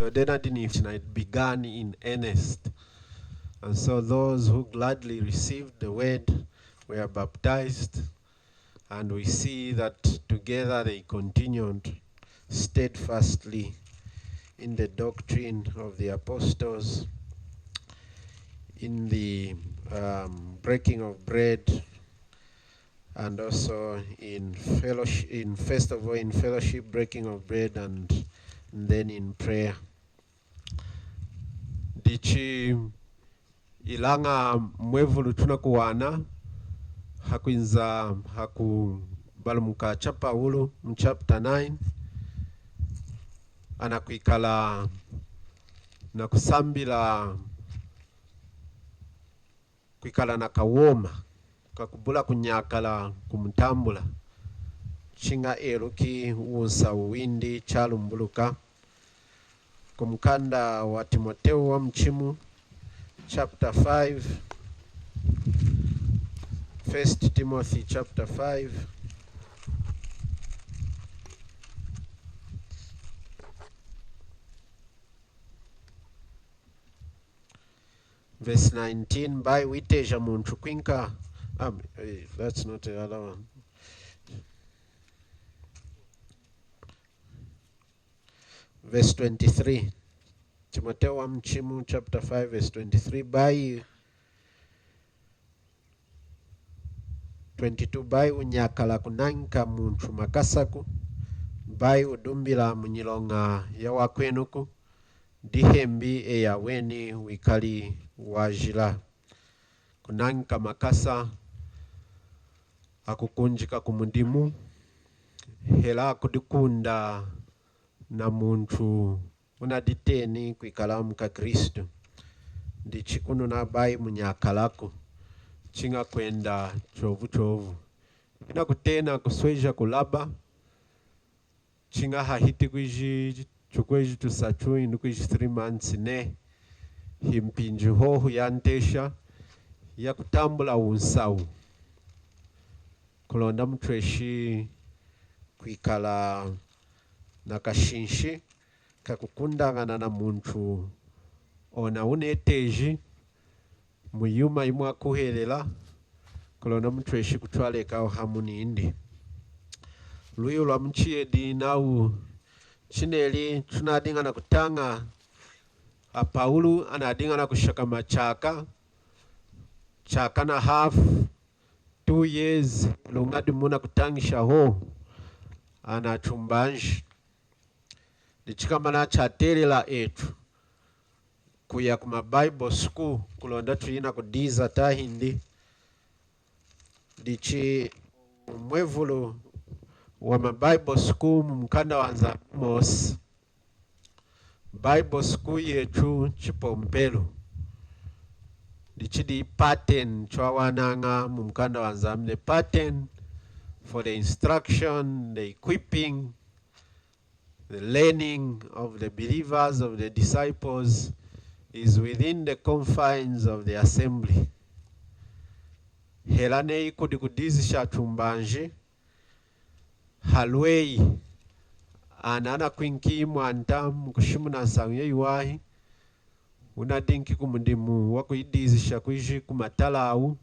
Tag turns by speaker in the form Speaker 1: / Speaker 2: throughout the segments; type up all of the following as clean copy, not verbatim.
Speaker 1: it began in earnest. And so those who gladly received the word were baptized, and we see that together they continued steadfastly in the doctrine of the apostles, in the breaking of bread, and also in fellowship, first of all in fellowship, breaking of bread, and then in prayer. Dichi ilanga mwevulu tunakuwana hakuinza balumuka cha Paulo mu chapter 9 anakuikala na kusambila kuikala na kawoma kakubula kunyakala kumutambula chinga eruki usa uwindi chalumbuluka kumkanda wa Timotheo wa mchimu chapter 5, 1 Timothy chapter 5 verse 19. By witeja muntu kwinka that's not the other one. Verse 23. Timotheo wa mchimu chapter 5 verse 23. By 22. By unyakala kunanka muntu makasaku, by udumbila munyilonga ya wakwenuku, dihembi eya weni wikali wajila. Kunanka makasa akukunjika kumundimu, hela kudikunda na muntu unaditeni kuikalamu ka Kristo. Ndichikunu na bai munyakalako chinga kwenda chovu chovu ina kutena kusweja kulaba chinga hahiti kuiji chukweji tusachu inu kuiji 3 months ne himpinji hohu yantesha ya kutambula unsau kulonda mtreshi kuikala na kashinshi kakukundangana na muntu ona uneteji muyuma imwa kuhelela kulona mtreshi kutwaleka hamuni indi luyo lwa mchie di nau chineli tunadinga na kutanga Paulo anadinga na kushaka machaka chaka na half 2 years lungadi muna kutangisha ho anachumbanji dichikamana chatelela etu kuya kuma Bible school kulonda tuyina kudiza tahindi dichi mwevulu wa Bible school mkanda wanza mos Bible school yetu Chipompelo dichi di pattern chwa wananga mkanda wanza mne pattern for the instruction, the equipping, the learning of the believers, of the disciples is within the confines of the assembly. Helane ikudi kudizisha tumbanji halwei anana kwinki mwantam kushimuna sangye yuwahi unadinki kumundimu wakuidizisha kuishi kumatalau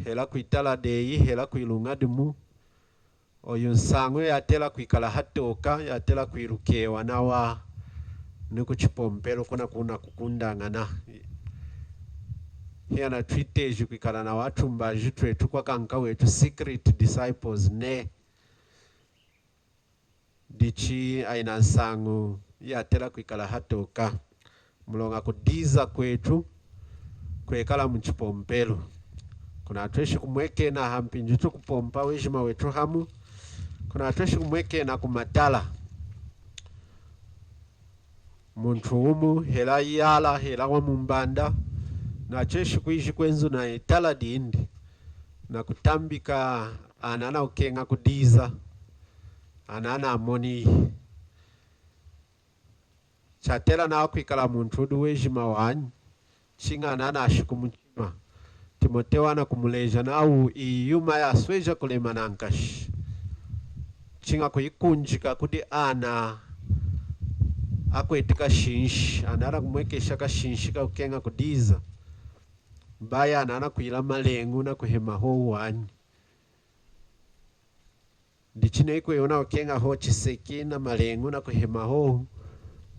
Speaker 1: hela kuitala deyi hela kuilungadimu oyunsangwe yatela kuikala hatoka yatela kuirukewa nawa niku Chipompelo kuna kukundangana hiya na twiteji kuikala na watu mbaji twetu kwa kanka wetu secret disciples ne dichi aina nsangu yatela kuikala hatoka mulonga kudiza kwetu kwekala mu Chipompelo kuna atweshi kumweke na hampinji tu kupompa wejima wetu hamu kuna atweshi kumweke na kumatala muntu umu hela yala hela wa mumbanda na cheshi kuishi kwenzu na itala dindi na kutambika anana ukenga kudiza anana amoni chatela na kuikala muntu udu wejima wanyi chinga anana ashikumuchima Timotheo ana kumuleja na au iyuma ya sweja kulema nankash chinga kuikunjika kudi ana akwetika shinshi anara kumwekesha kashinshi kaukenga kudiza mbaya anana kuila malengu na kuhema ho wani ndichine ikuyona ukenga ho chiseki na malengu na kuhema ho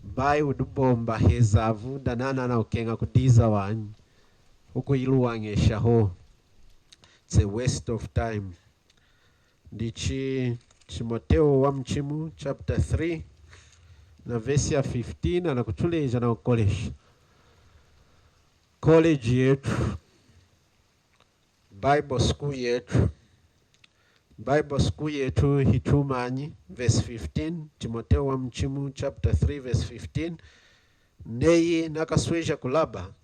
Speaker 1: mbaya udubomba hezavu danana na ukenga kudiza wani huku ilu wangesha ho. It's a waste of time. Ndichi Timoteo wa mchimu chapter 3 na verse ya 15 anakutuleja na college yetu, Bible school yetu hitumanyi verse 15. Timoteo wa mchimu chapter 3 verse 15. Neyi nakasweja kulaba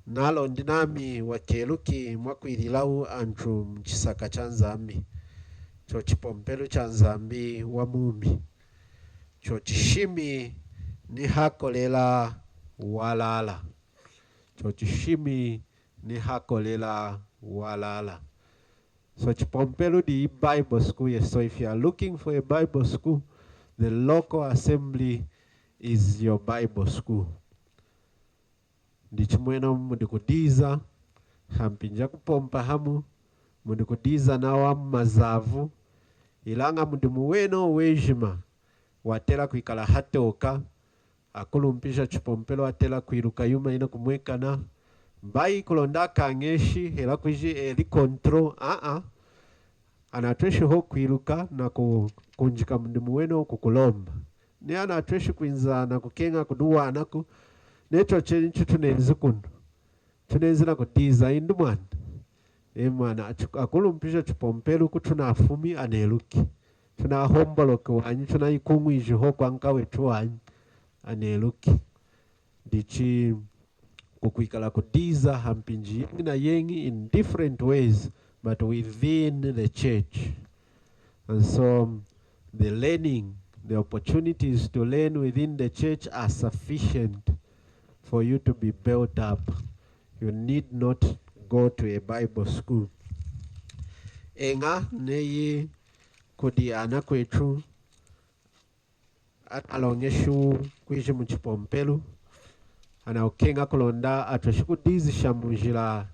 Speaker 1: nalo ndinami wakeluki mwakwililau anthu mchisaka cha nzambi cho chipompelo cha nzambi wa mumi cho chishimi ni hakolela walala so chipompelo di Bible school. So if you are looking for a Bible school, the local assembly is your Bible school. Ndichimwena mundikudiza hampinja kupompa hamu mundikudiza na wa mazavu ilanga mundimuweno wejima watela kuikala hatoka akulumpisha chipompelo watela kuiruka yuma ina kumwekana mbai kulonda kangeshi hela kuiji eli kontro anatweshi ho kuiruka na kunjika mundimuweno kukulomba ni anatweshi kuinza na kukenga kuduwa anaku necho chenchu tunenzi kuno tunenzi na kudiza indu mwana mwana akulumpisha chipompelo kutuna afumi aneluki tuna homboloke wanyi tuna ikungwiji ho kwa nka wetu wanyi aneluki ndichi kukuikala kudiza hampinji na yengi in different ways but within the church. And so the opportunities to learn within the church are sufficient for you to be built up. You need not go to a Bible school. Enga neyi kudi anakwetu alongeshu kwishi mchipompelu anaukenga kulonda atwashikudizisha mujila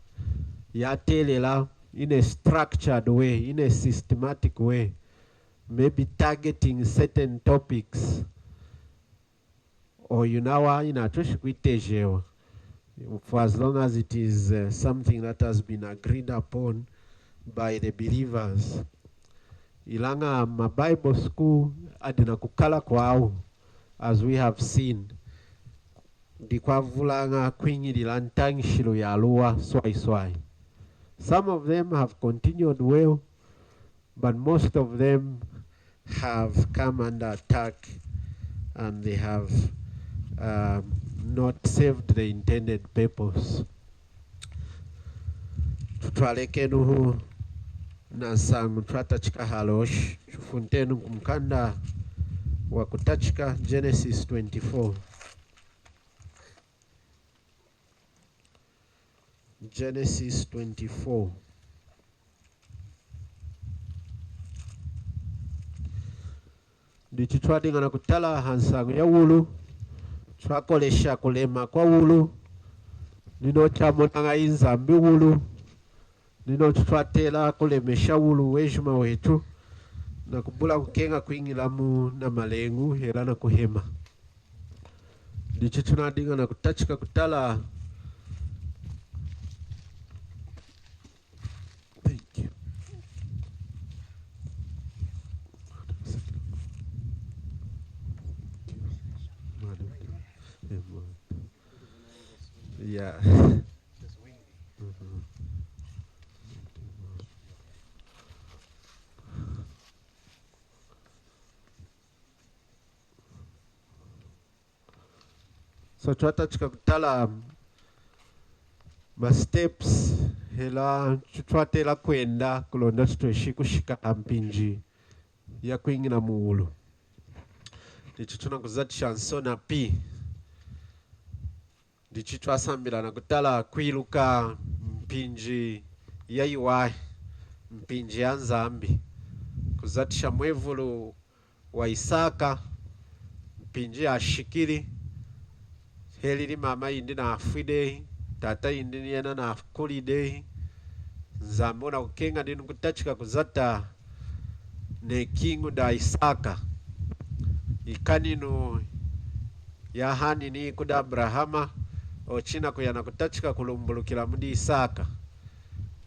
Speaker 1: yatelela in a structured way, in a systematic way, maybe targeting certain topics or for as long as it is something that has been agreed upon by the believers. Ilanga ma Bible school adina kukala kwao, as we have seen. Dikwavulanga kwingi dilantangishilo ya lua swai. Some of them have continued well, but most of them have come under attack and they have not served the intended purpose. Tutwalekenuhu na sangu twatachika halosh funtenu kumkanda wa kutachika Genesis 24. Genesis 24. Ndichi twadinga na kutala hansangu ya wulu twakolesha kulema kwa wulu nino chamonanga inzambi wulu nino twatela kulemesha wulu wejuma wetu na kubula kukenga kuingilamu na malengu hela na kuhema. Ndichi tunadinga na kutachika kutala. Yeah. So twatachika kutala ma steps hela twatela kwenda kulonda tutweshi kushika ampinji ya kuingina muulu. Ndichi tunakuzatisha nsona pi ndichi twasambila na kutala kwiluka mpinji ya iwai mpinji ya nzambi kuzatisha mwevulu wa Isaka mpinji ya shikili helili mama indi na afide tata indi yena na kulide nzambe na kukenga ndinu kutachika kuzata ne kingu da Isaka ikaninu ya hani ni kuda Abrahama ochina kuyana kutachika kulumbulukila mudi Isaka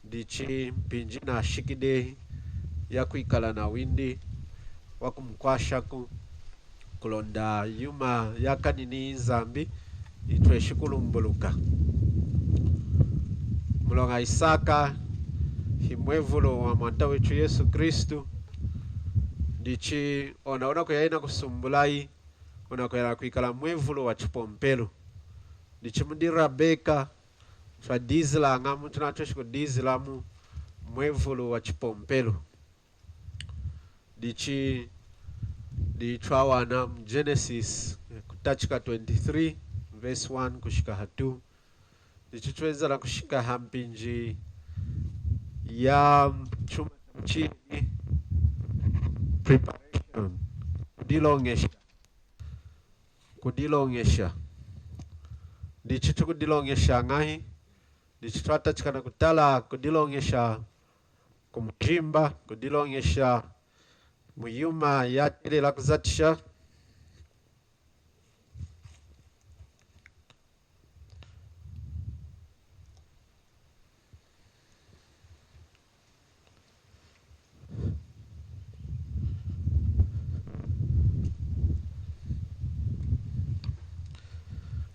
Speaker 1: dichi mpinji na shikide ya kuikala na windi wakumkwashaku kulonda yuma yakanini zambi itweshi kulumbuluka mulonga Isaka himwevulo wa mwanta wetu Yesu Kristu dichi onaona kuyaina kusumbulai ona kuyana kuikala mwevulo wa chipompelo dichi mundi Rabeka twa dizila ngamu tunatweshi kudizila mu mwevulo wa chipompelo dichi dichwa wana Genesis kutachika 23 verse 1 kushika hatu dichi tweza na kushika hampinji ya chuma chini preparation kudilongesha dichi tukudilongesha ngai dichi twatachika na kutala kudilongesha kumjimba kudilongesha muyuma ya ile la kuzatisha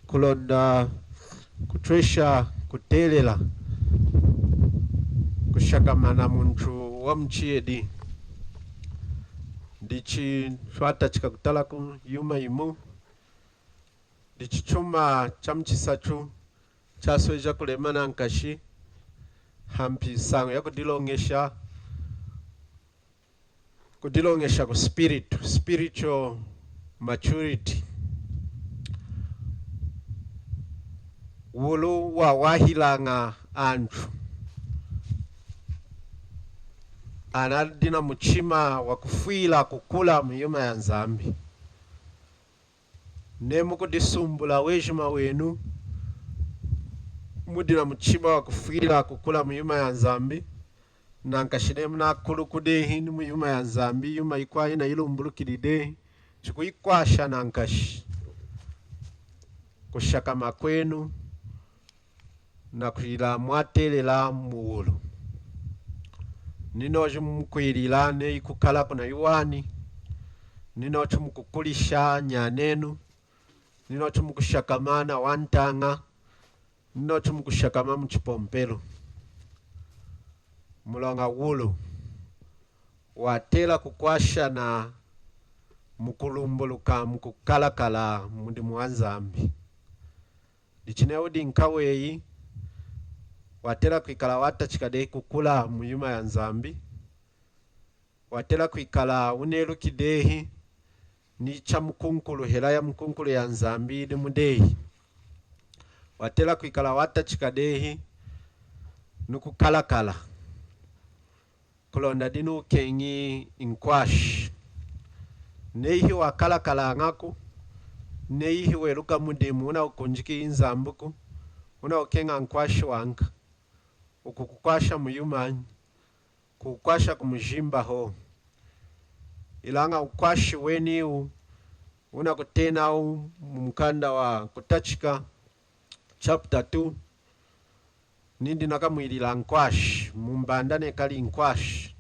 Speaker 1: kulonda kutresha kutelela kushakamana muntu wa mchiedi dichi twatachika kutala ku yuma imu dichi chuma chamchisachu chasweja kulemana nkashi hampi sango ya kudilongesha ku spiritual maturity wulu wa wahilanga antu anadina muchima wa kufuila kukula muyuma ya nzambi nemu kudisumbula wejima wenu mudina muchima wa kufuila kukula muyuma ya nzambi na nkashine mna kulu kudehi ni muyuma ya nzambi yuma ikwa ina ilumbulukilide chikuikwasha na nkashi kushaka makwenu na kuila mwatelela muwulu ninoji mkwilila ne ikukala kuna yuwani ninoji mkukulisha nyanenu ninoji mkushakamana wantanga ninoji mkushakama mchipompelo mulonga wulu watela kukwasha na mukulumbuluka mukukalakala mundi mwanzambi dichineudi nkaweyi watela kuikala watachikade kukula muyuma ya nzambi watela kuikala unelu kidehi ni cha mkunkulu hela ya mkunkulu ya nzambi ni mudehi watela kuikala watachikadehi nukukalakala kulonda dinu kengi inkwash neihi wakalakala ngaku neihi weluka mudimu una ukunjiki inzambuku una ukenga nkwashi wanka ukukukwasha muyumanyi kukwasha kumujimba ho ilanga ukwashi weniu una kutena mukanda wa kutachika chapter 2 nindi nakamwilila nkwashi mumbandane kali nkwashi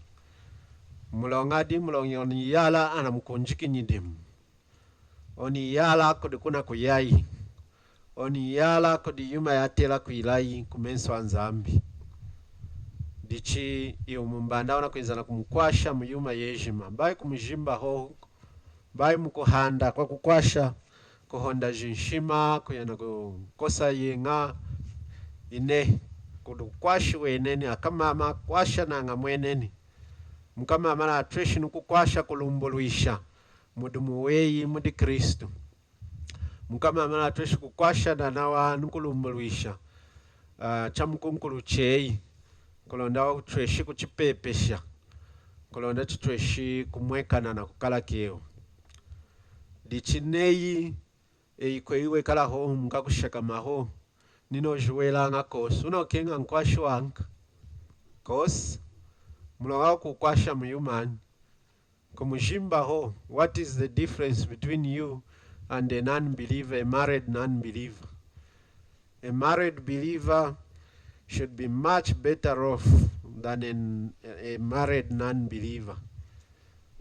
Speaker 1: mulongadi mulongoni yala ana mkunjiki nyidimu oni yala kodi kuna kuyayi oni yala kodi yuma yatela kuilai kumenso anzambi dichi iyo mumbanda ona kuizana kumkwasha muyuma yejima bai kumujimba ho bai mukuhanda kwa kukwasha kuhonda jinshima kuyana kukosa yenga ine kudukwashi weneni akamama kwasha nanga mweneni mkamama na atreshi nukukwasha kulumbuluisha mudumu weyi mudi Kristu mkamama na atreshi kukwasha na nawa nukulumbuluisha chamukunkulu cheyi kulonda utreshi kuchipepesha kulonda tutreshi kumwekana na kukala keo dichineyi ikwe kala ho mkakushaka maho nino juela nga kos uno kenga nkwashwanka kos mulonga kukwasha muyumani kumujimba ho. What is the difference between you and a non-believer, a married non-believer? A married believer should be much better off than a married non-believer.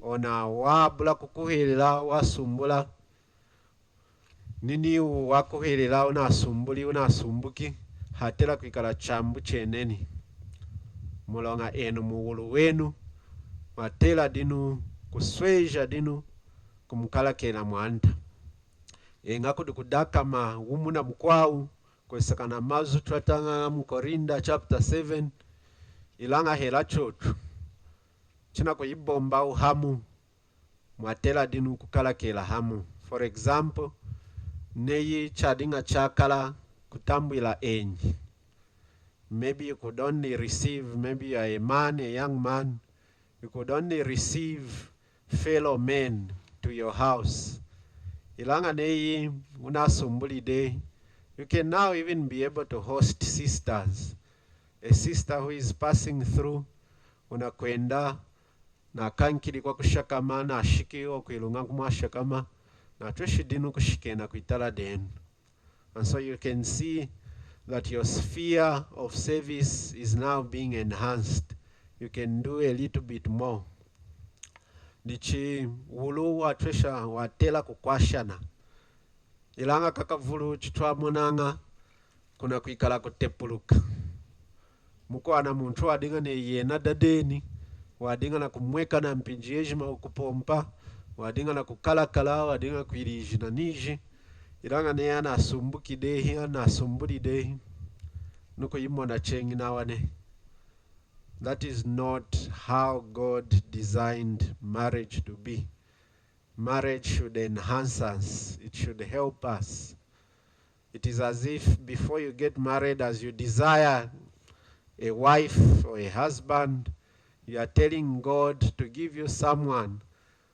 Speaker 1: Ona wabula kukuhirira wasumbula nini wakuhirira unasumbuki hatela kwikala chambu cheneni mulonga enu muwulu wenu watela dinu kusweja dinu kumkala kena mwanta enga kudakama wumuna mkwau kwesakana mazu twatanga mkorinda chapter 7 ilanga hela chochu china kuyibomba uhamu mwatela dinu kukala kela hamu. For example, neyi chadinga chakala kutambwila enyi. Maybe you could only receive, maybe you are a man, a young man, you could only receive fellow men to your house. Ilanga neyi unasumbuli day. You can now even be able to host sisters. A sister who is passing through, unakwenda na kankiri kwa kushakama na ashiki kuilunga kumashakama na tushidinu kushikena kuitala denu. And so you can see that your sphere of service is now being enhanced. You can do a little bit more. Dichi wulu watresha watela kukwashana. Ilanga kakavulu chitwa munanga kuna kuikala kutepuluka. Muko ana muntu wadinga ne yena dadeni, wadinga na kumweka na mpinji ejima ukupompa, wadinga na kukalakala, wadinga kuiriji na niji. Ilanga ne yana asumbuki dehi, yana asumbuli dehi. Nuko yimo na chengi na wane. That is not how God designed marriage to be. Marriage should enhance us. It should help us. It is as if before you get married, as you desire a wife or a husband, you are telling God to give you someone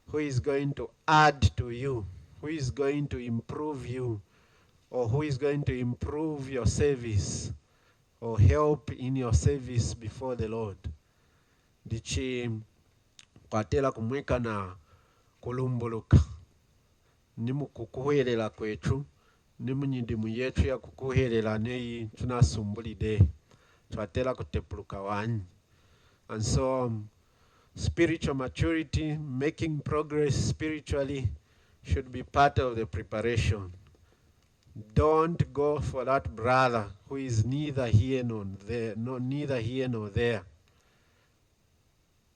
Speaker 1: who is going to add to you, who is going to improve you, or who is going to improve your service or help in your service before the Lord. Dichi kwatela kumweka na kulumbuluka. Nimu kukuhelela kwetu, nimu nyindimu yetu ya kukuhelela neyi tunasumbuli de. Twatela kutepuluka wanyi. And so spiritual maturity, making progress spiritually, should be part of the preparation. Don't go for that brother who is neither here nor there, neither here nor there,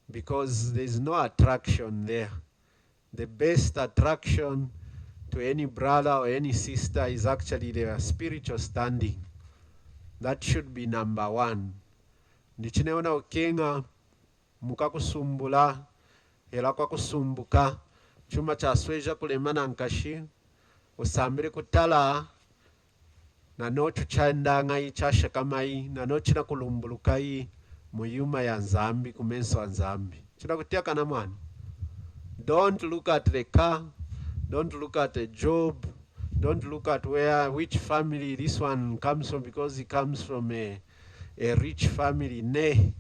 Speaker 1: because there is no attraction there. The best attraction to any brother or any sister is actually their spiritual standing. That should be number one. Ndichineona ukenga mukakusumbula hela kwa kusumbuka chuma cha sweja kulemana nkashi usambire kutala na nochu chandanga ichasha kama hii na nochi na kulumbuluka hii muyuma ya nzambi kumenso wa nzambi. China kutia kana mwana. Don't look at the car. Don't look at the job. Don't look at which family this one comes from, because he comes from a rich family. Nay.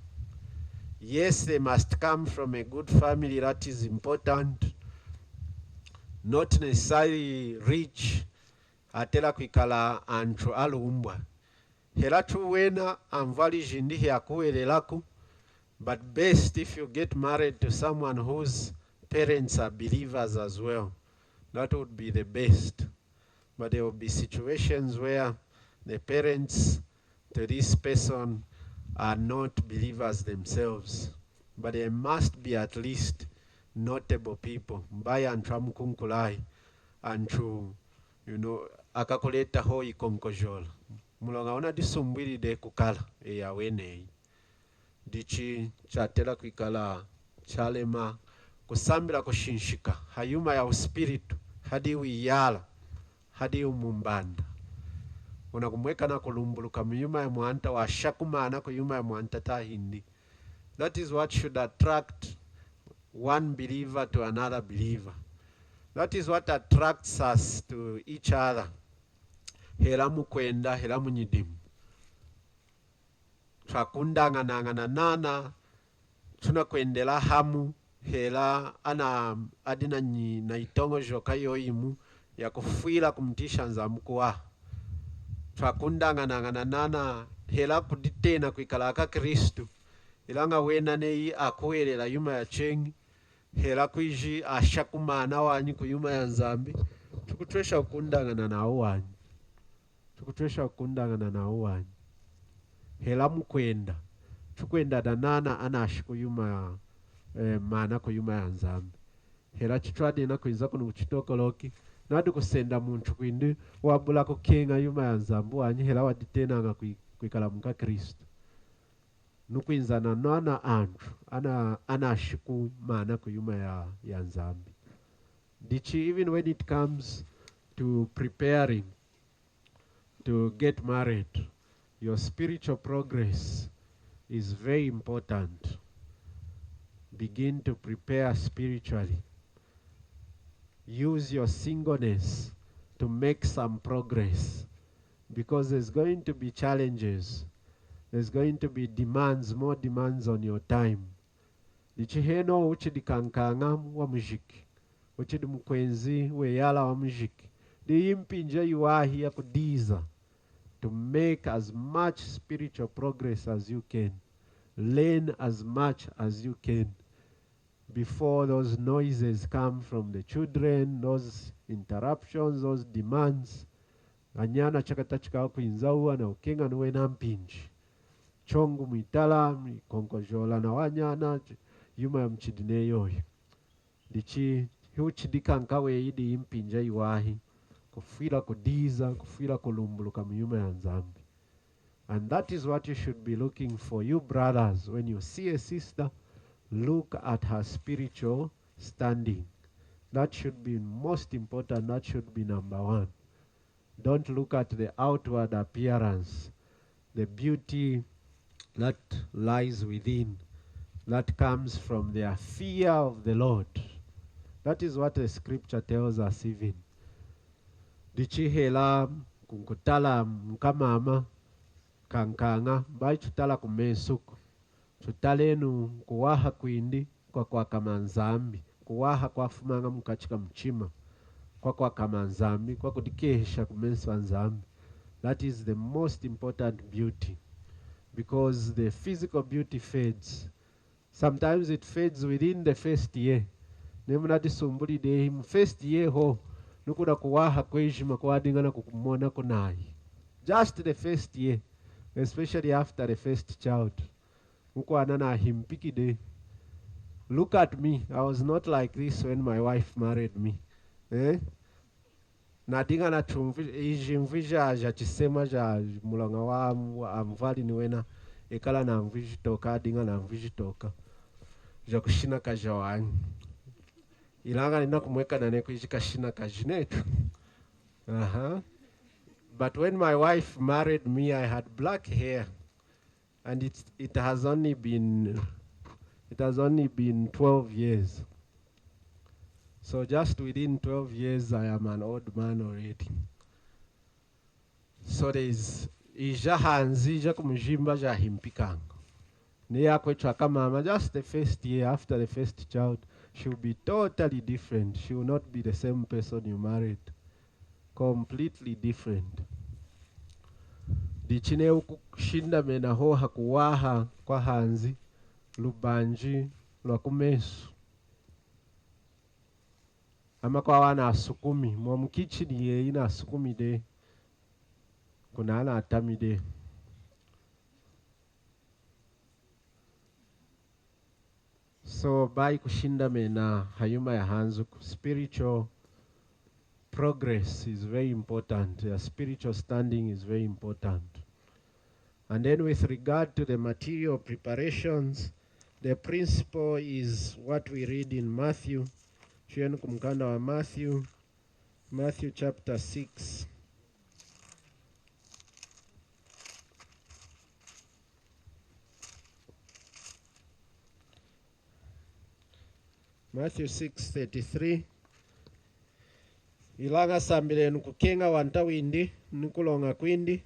Speaker 1: Yes, they must come from a good family. That is important. Not necessarily rich. Atela kwikala antru alumbwa. Helatu wena amvali jindihi akuwele laku. But best if you get married to someone whose parents are believers as well. That would be the best. But there will be situations where the parents to this person are not believers themselves. But they must be at least notable people. Mbaya antram kunkulai antru, akakuleta ho ikonkojola. Mulonga ona disumbwili de kukala ya wenei. Dichi chatela kwikala chalema kusambila kushinshika hayuma ya uspiritu hadi wiyala hadi umumbanda unakumweka na kulumbuluka miyuma ya mwanta wa shakumana kuyuma ya mwanta tahindi. That is what should attract one believer to another believer. That is what attracts us to each other. Hela mukwenda, hela munyidimu. Twakundangana nana, tunakwendela hamu, hela ana adina nyi na itongo joka yoimu ya kufuila kumtisha nzamkuwa. Twakundangana nana, hela kuditena kuikalaka Kristu. Ilanga wena nei akuelela yuma ya chengi. Hela kuiji ashakumana wanyi kuyuma ya nzambi. Tukutwesha ukundangana na uwanyi. Tukutwesha ukundangana na uwanyi. Hela mukwenda. Tukwenda danana anashikuyuma mana kuyuma ya nzambi. Hela chitwadi na kuiza kunu kuchitokoloki. Nadu kusenda muntu kwindi wabula kukenga yuma ya nzambu wanyi. Hela waditena nga kuikalamuka Kristu. Nukuinzana nana antu anashiku mana kuyuma ya nzambi. Dichi, even when it comes to preparing to get married, your spiritual progress is very important. Begin to prepare spiritually. Use your singleness to make some progress, because there's going to be challenges. There's going to be demands, more demands on your time. Dichiheno uchidi kankanga wa mujiki. Uchidi mkwenzi we yala wa mujiki. Di impinja yuahi ya kudiza to make as much spiritual progress as you can. Learn as much as you can before those noises come from the children, those interruptions, those demands. Anyana chakatachika kuinzaua na ukenga nuwe na mpinji. Chongu mwitala, konkojola na wanyana, yuma ya mchidine yoyo. Dichi, hiu chidika nkawe idi impinja yuahi. Kufila kudiza, kufila kulumbuluka miyuma ya nzambi. And that is what you should be looking for, you brothers. When you see a sister, look at her spiritual standing. That should be most important. That should be number one. Don't look at the outward appearance, the beauty that lies within, that comes from their fear of the Lord. That is what the scripture tells us even. Dichihela kunkutala mkamama kankanga bai chutala kumesuku. Chutalenu kuwaha kwindi kwa kamanzambi. Kuwaha kwa fumanga mkachika mchima. Kwa kamanzambi. Kwa kudikesha kumensu nzambi. That is the most important beauty. Because the physical beauty fades. Sometimes it fades within the first year. Nemuna disumbuli de him first year ho. Nukuda kuwaha kwejima kwa adingana kukumona kunayi. Just the first year. Especially after the first child. Muko anana himpiki de. Look at me. I was not like this when my wife married me. Nadinga na ijimvija aja chisema ja mulanga wa amvali niwena. Ekala na mviji toka, dinga na mviji toka. Ja kushina kaja wanyi. Ilanga nina kumweka na neko kashina kajinetu. But when my wife married me, I had black hair. And it has only been 12 years. So just within 12 years, I am an old man already. So there's ija hanzi ija kumjimba ja himpikanga. Niya kwetu kama just the first year after the first child, she will be totally different. She will not be the same person you married. Completely different. Dichine ukushinda mena ho hakuwaha kwa hanzi, lubanji, lwakumesu. Ama kwa wana asukumi, mwamukichi niye ina asukumi de. Kuna ana atami de. So by kushinda mena hayuma ya hanzu, spiritual progress is very important. Your spiritual standing is very important. And then with regard to the material preparations, the principle is what we read in Matthew. Chuenu kumkanda wa Matthew chapter 6. Matthew 6:33. ilanga sambile nukukenga wanta windi nukulonga kwindi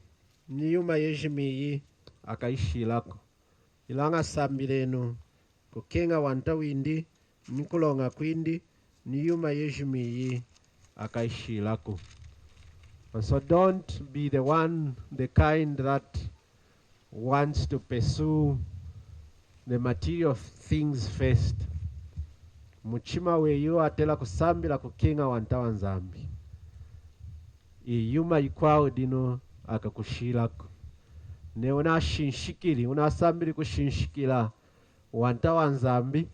Speaker 1: niyuma yejimiyi akaishilako. Ilanga sambilenu kukenga wanta windi nukulonga kwindi niyuma yejimiyi akaishilako. And so don't be the kind that wants to pursue the material things first. Muchima weyo atela kusambila kukenga wanta wanzambi. Iyuma ikwao dino akakushilako. Ne unashinshikili, unasambili kushinshikila wanta wanzambi,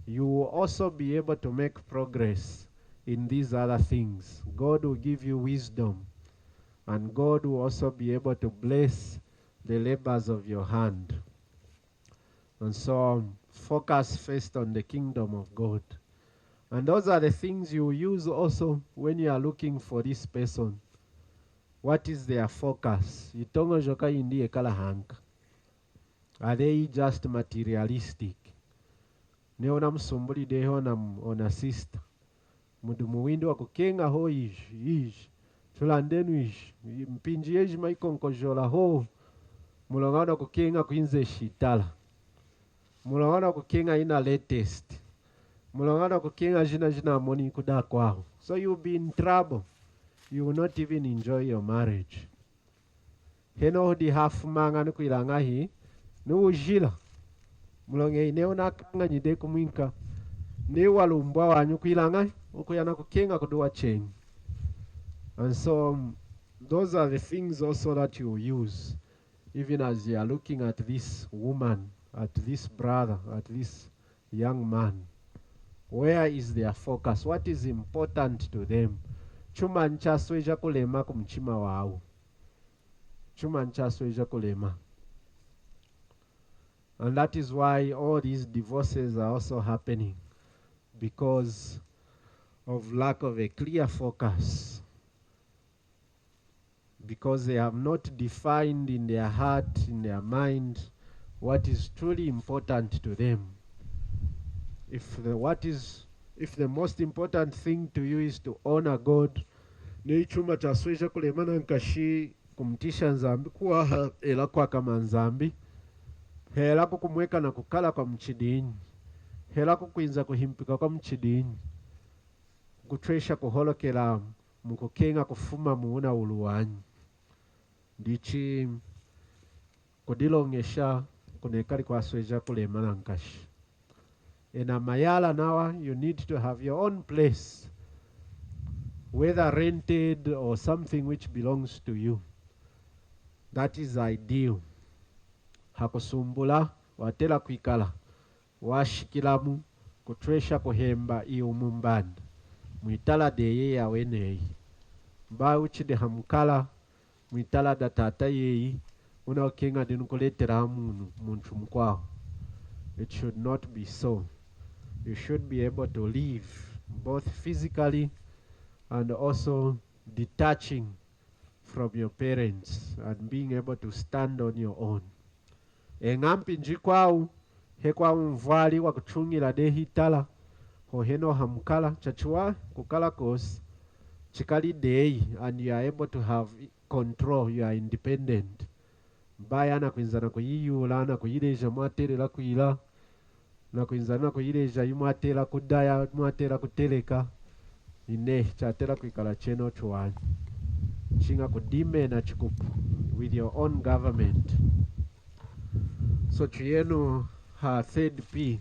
Speaker 1: you will also be able to make progress in these other things. God will give you wisdom, and God will also be able to bless the labors of your hand. And so focus first on the kingdom of God. And those are the things you use also when you are looking for this person. What is their focus? Itongo joka indi ekala hanka. Are they just materialistic? Ne ona msumbuli deho ona sister. Mudu muwindi wa kukenga ho ish. Tulandenu ish. Mpinji yeji maikonkojola ho. Mulongana kukenga kuinze shitala. Mulongana kukenga ina latest. Mulongana kukenga jina moni kuda kwao. So you'll be in trouble. You will not even enjoy your marriage. Heno di hafu manga nukuilanga hi. Nu ujila. Mulonge ineo nakanga nyide kumwinka. Ne walumbwa wanyu kuilanga. Ukuyana kukenga kuduwa chengi. And so those are the things also that you use. Even as you are looking at this woman, at this brother, at this young man. Where is their focus? What is important to them? Chuma nchaso eja kulema kumchima wao. Chuma nchaso eja kulema. And that is why all these divorces are also happening. Because of lack of a clear focus. Because they have not defined in their heart, in their mind, what is truly important to them. If the most important thing to you is to honor God, ni chuma chasweja kulemana nkashi kumtisha nzambi kuwa ela kwa kama nzambi, hela kukumweka na kukala kwa mchidini, hela kukuinza kuhimpika kwa mchidini, kutresha kuholokela mukukenga kufuma muuna uluwanyi. Dichi kudilongesha kunekali kwa sweja kulemana nkashi. Ena mayala nawa, you need to have your own place, whether rented or something which belongs to you. That is ideal. Hakusumbula, watela kuikala, washikilamu, kutresha kuhemba iyo mumbanda. Muitala deye ya wenei. Mba uchide hamkala, muitala datata yeyi, unaokenga dinukuletera muntu mkwao. It should not be so. You should be able to live both physically and also detaching from your parents and being able to stand on your own. Engampi njikwau hekwa mvali wa kuchungira dehitala hoheno hamkala chachua kukala kos chikali day, and you are able to have control, you are independent. Baya na kuinzana kuyiyula na kuyileja mwaterela kuila na kuinzana kuyileja yumwatera kudaya mwatera kuteleka ine chatera kuikala cheno chwani chinga kudime na chikupu with your own government. So chuyenu ha third P.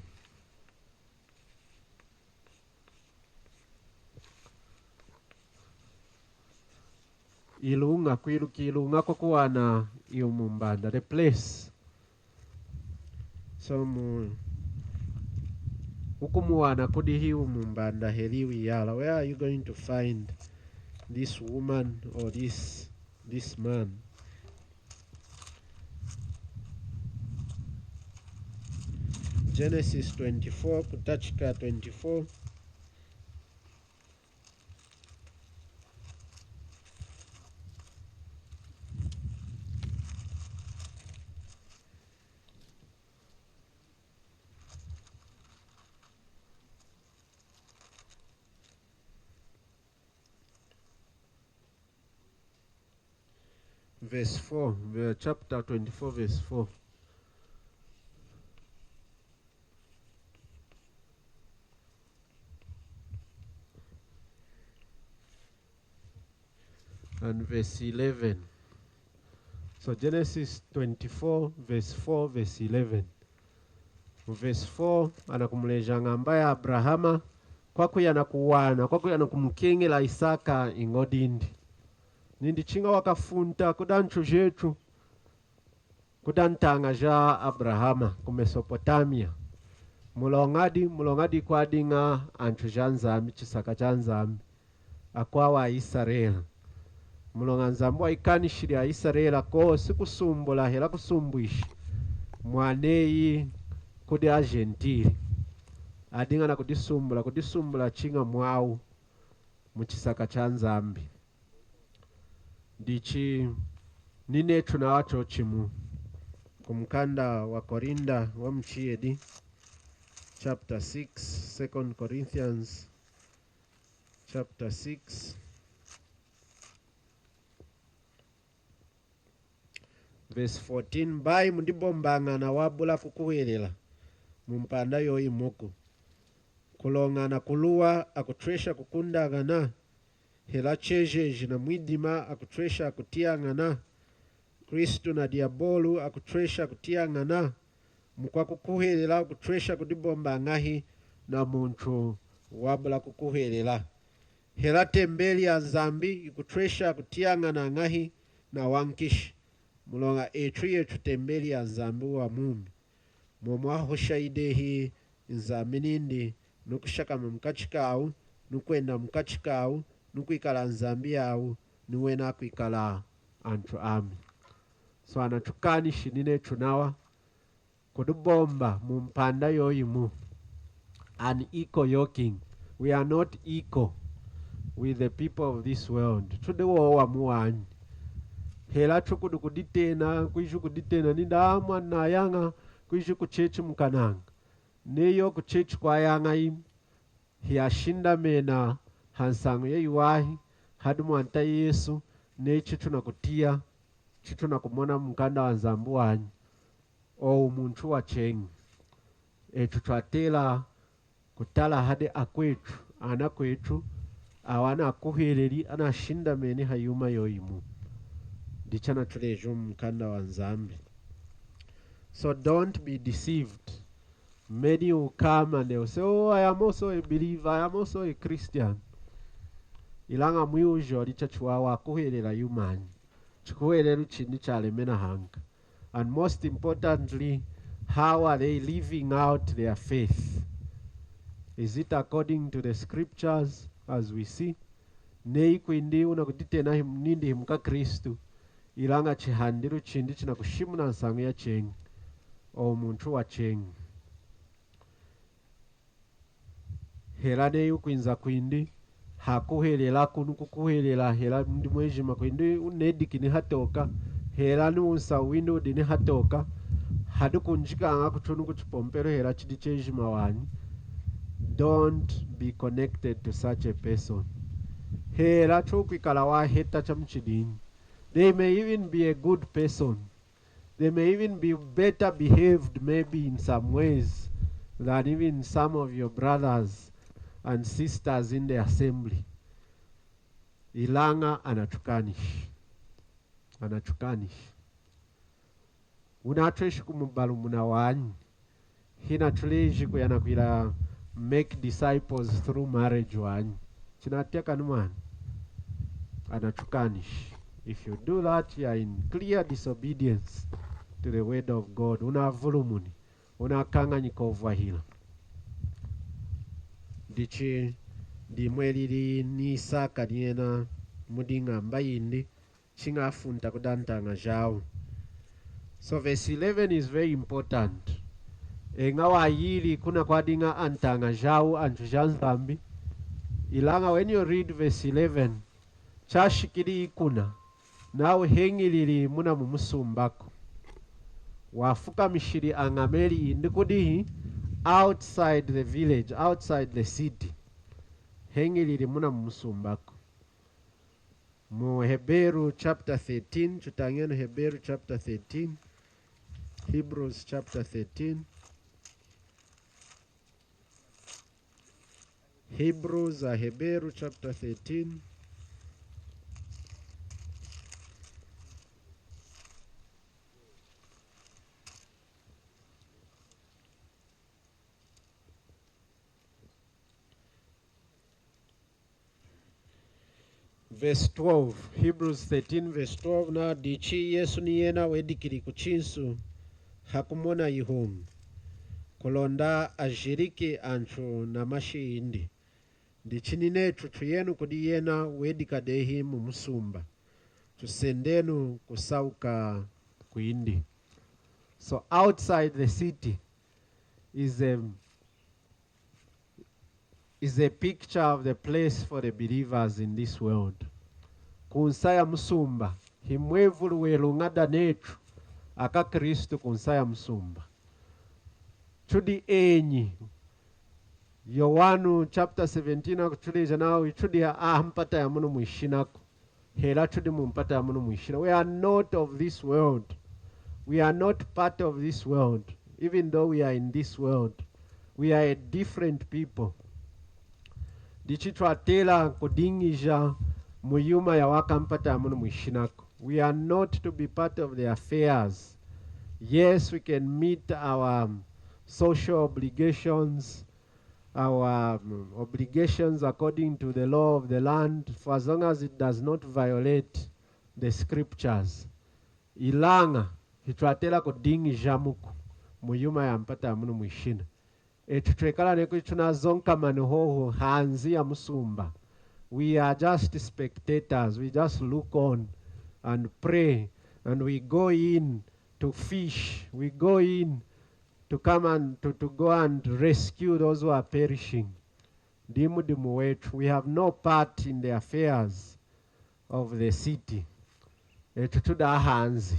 Speaker 1: Ilunga kilunga kukuwana iyo mumbanda, the place. So ukumuwana kudi hiu mumbanda heliwi yala. Where are you going to find this woman or this man? Genesis 24, kutachika 24. verse 4, chapter 24, verse 4. And verse 11. So Genesis 24, verse 4, verse 11. Verse 4, anakumleja ngamba ya Abrahama, kwakuya nakuwana, kwakuya nakumkengela Isaka ingodindi. Nindi chinga wakafunta kudanchu jetu, kudantanga ja Abrahama ku Mesopotamia. Mulongadi kwa dinga anchu janzami, chisaka janzami, akwawa Israel. Mulonga nzambu ikanishiri ya Israel ko sikusumbula hela kusumbwishi. Mwaneyi kudi Argentine. Adinga na kudisumbula chinga mwau muchisaka cha nzambi. Dichi nine tunawacho chimu kumkanda wa Korinda wa mchiedi chapter 6, 2 Corinthians chapter 6 verse 14. Bai mundibombanga na wabula kukuhelela mumpanda yoyi muku kulongana kuluwa akutresha kukundagana hela chejeji na mwidima akutresha kutiangana Kristu na diabolu akutresha kutiangana mukwa kukuhelela akutresha kudibombangahi na muntu wabula kukuhelela hela tembeli ya nzambi ikutresha kutiangana ngahi na wankishi mulonga etrie tutembeli ya nzambi wa mumi momwa hoshaidehi nzambi nindi nukushaka mkachikau nukwenda mkachikau nukuikala nzambi yau nuwena kuikala antu ami. So anatukani shinine tunawa kudubomba mumpanda yoyimu unequal yoking. We are not equal with the people of this world. Tudewowa muwani hela chukudu kuditena kuishu kuditena nindamwa na yanga kuishu kuchechi mkananga neyo kuchechi kwa yanga im hiashinda mena hansangu ye yuwahi hadu mwanta Yesu ne chitu na kutia chitu na kumona mkanda wa nzambu wanyi o umuntu wa chengi tutwatela kutala hade akwetu ana kwetu awana akuheleri anashinda meni hayuma yoyimu dichana tulejo mkanda wa nzambi. So don't be deceived. Many will come and they will say, oh, I am also a believer, I am also a Christian. Ilanga mwiujo lichachua wakuhelela yumani chikuhelelu chini chale mena hanga. And most importantly, how are they living out their faith? Is it according to the scriptures as we see? Nei kwindi unakutitena nindi himka Kristu ilanga chihandiru chindi china kushimuna nsangu ya chengi o muntu wa chengi hela neyu kwinza kwindi hakuhelela kunu kukuhelela hela ndi mwejima kwindi unedikini hatoka hela nuunsa windu dini hatoka hadu kunjika anga kutunu kuchipompero hela chidi chejima wani. Don't be connected to such a person. Hela chukwikala wa heta chamchidini. They may even be a good person. They may even be better behaved maybe in some ways than even some of your brothers and sisters in the assembly. Ilanga anatukanish. Anatukanish. Unatreshi kumubalu muna wanyi. Hina tuleji kuyana kuila make disciples through marriage wanyi. Chinateka numani. Anatukanish. If you do that, you are in clear disobedience to the word of God. Una volumuni. Una kanga nikova hila. Dichi dimwelili ni saka niena mudinga mbayindi chinga funta kudantanga jao. So verse 11 is very important. Engawa yili kuna kwa dinga antanga jao antujanzambi. Ilanga when you read verse 11, chashikili ikuna. Nawe hengilili muna mumusumbako. Wafuka mishiri angameli indikudihi outside the village, outside the city. Hengilili muna mumusumbako. Mu Hebrew chapter 13, tutangena Hebrew chapter 13, Hebrews chapter 13. Hebrew chapter 13. Verse 12. Hebrews 13 verse 12. Na dichi Yesu ni yena wedikiri kuchinsu hakumona ihumi. Kulonda ajiriki anchu na mashi indi. Dichinine chuchu yenu kudi yena wedika dehi mumusumba. Tusendenu kusauka kuindi. So outside the city is a picture of the place for the believers in this world. Kunsaya musumba himwevulu welungada netu aka Kristo kunsaya musumba. Chudi enyi Yohanu chapter 17 akuchudi janao chudi mpata ya munu mwishinaku. Hela chudi mumpata ya munu mwishina. We are not of this world. We are not part of this world. Even though we are in this world, we are a different people. Dichitwatela kudingija muyuma ya wakampata ya munu mwishinaku. We are not to be part of the affairs. Yes, we can meet our social obligations, our obligations according to the law of the land, for as long as it does not violate the scriptures. Ilanga hitwatela kudingija muku muyuma ya mpata ya munu mwishina. Tutrekala neku tunazonka manuhoho hanzi ya musumba. We are just spectators. We just look on and pray, and we go in to fish. We go in to come and to go and rescue those who are perishing. Dimu dimu wetu. We have no part in the affairs of the city. Tutuda hanzi.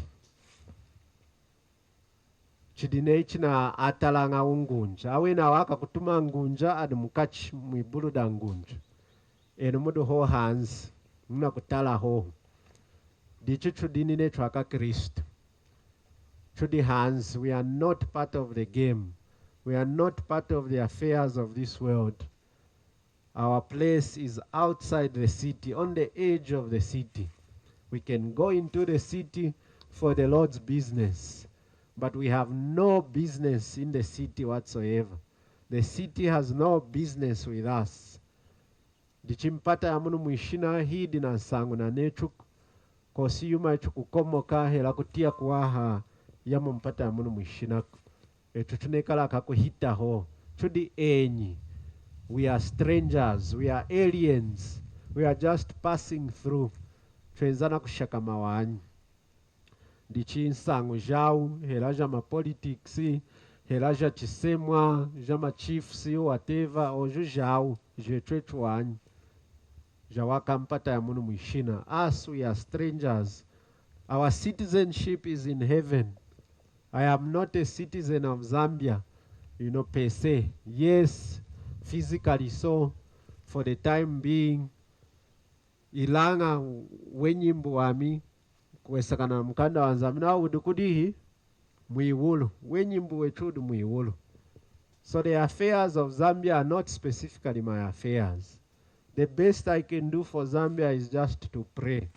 Speaker 1: Chidine china atalanga ungunja. Awena waka kutuma ngunja adi mukachi mwibulu da ngunja. Mudu ho hanzi. Muna kutala ho. Dichu chudini ne chwaka Kristo. Chudi hands, we are not part of the game. We are not part of the affairs of this world. Our place is outside the city, on the edge of the city. We can go into the city for the Lord's business, but we have no business in the city whatsoever. The city has no business with us. Dichimpata ya munu mwishina hidi na sangu na nechuku, kosi yuma chukukomoka hela kutia kuwaha yamu mpata ya munu mwishinaku. Tutunekala kakuhita ho. Chudi enyi. We are strangers. We are aliens. We are just passing through. Tuenzana kushaka mawanyi. Dichi nsangu jau, helaja ma politics, helaja chisemwa, jama chiefs, whatever, oju jau, jetwetu wanyi. Jawaka mpata ya munu mwishina. Us, we are strangers. Our citizenship is in heaven. I am not a citizen of Zambia, per se. Yes, physically so, for the time being. Ilanga wenyimbu wami, kwesakana mkanda wa Zambia, udukudihi, muiwulu. Wenyimbu wechudu muiwulu. So the affairs of Zambia are not specifically my affairs. The best I can do for Zambia is just to pray.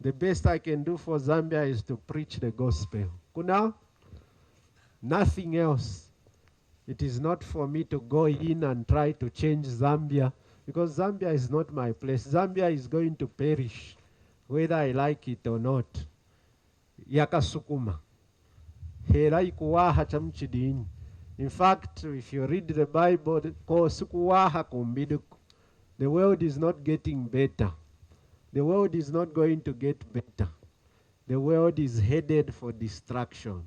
Speaker 1: The best I can do for Zambia is to preach the gospel. Kuna, nothing else. It is not for me to go in and try to change Zambia, because Zambia is not my place. Zambia is going to perish, whether I like it or not. Yakasukuma. Hera ikuwaha chamchidini. In fact, if you read the Bible, sukuwaha kumbiduku. The world is not getting better. The world is not going to get better. The world is headed for destruction.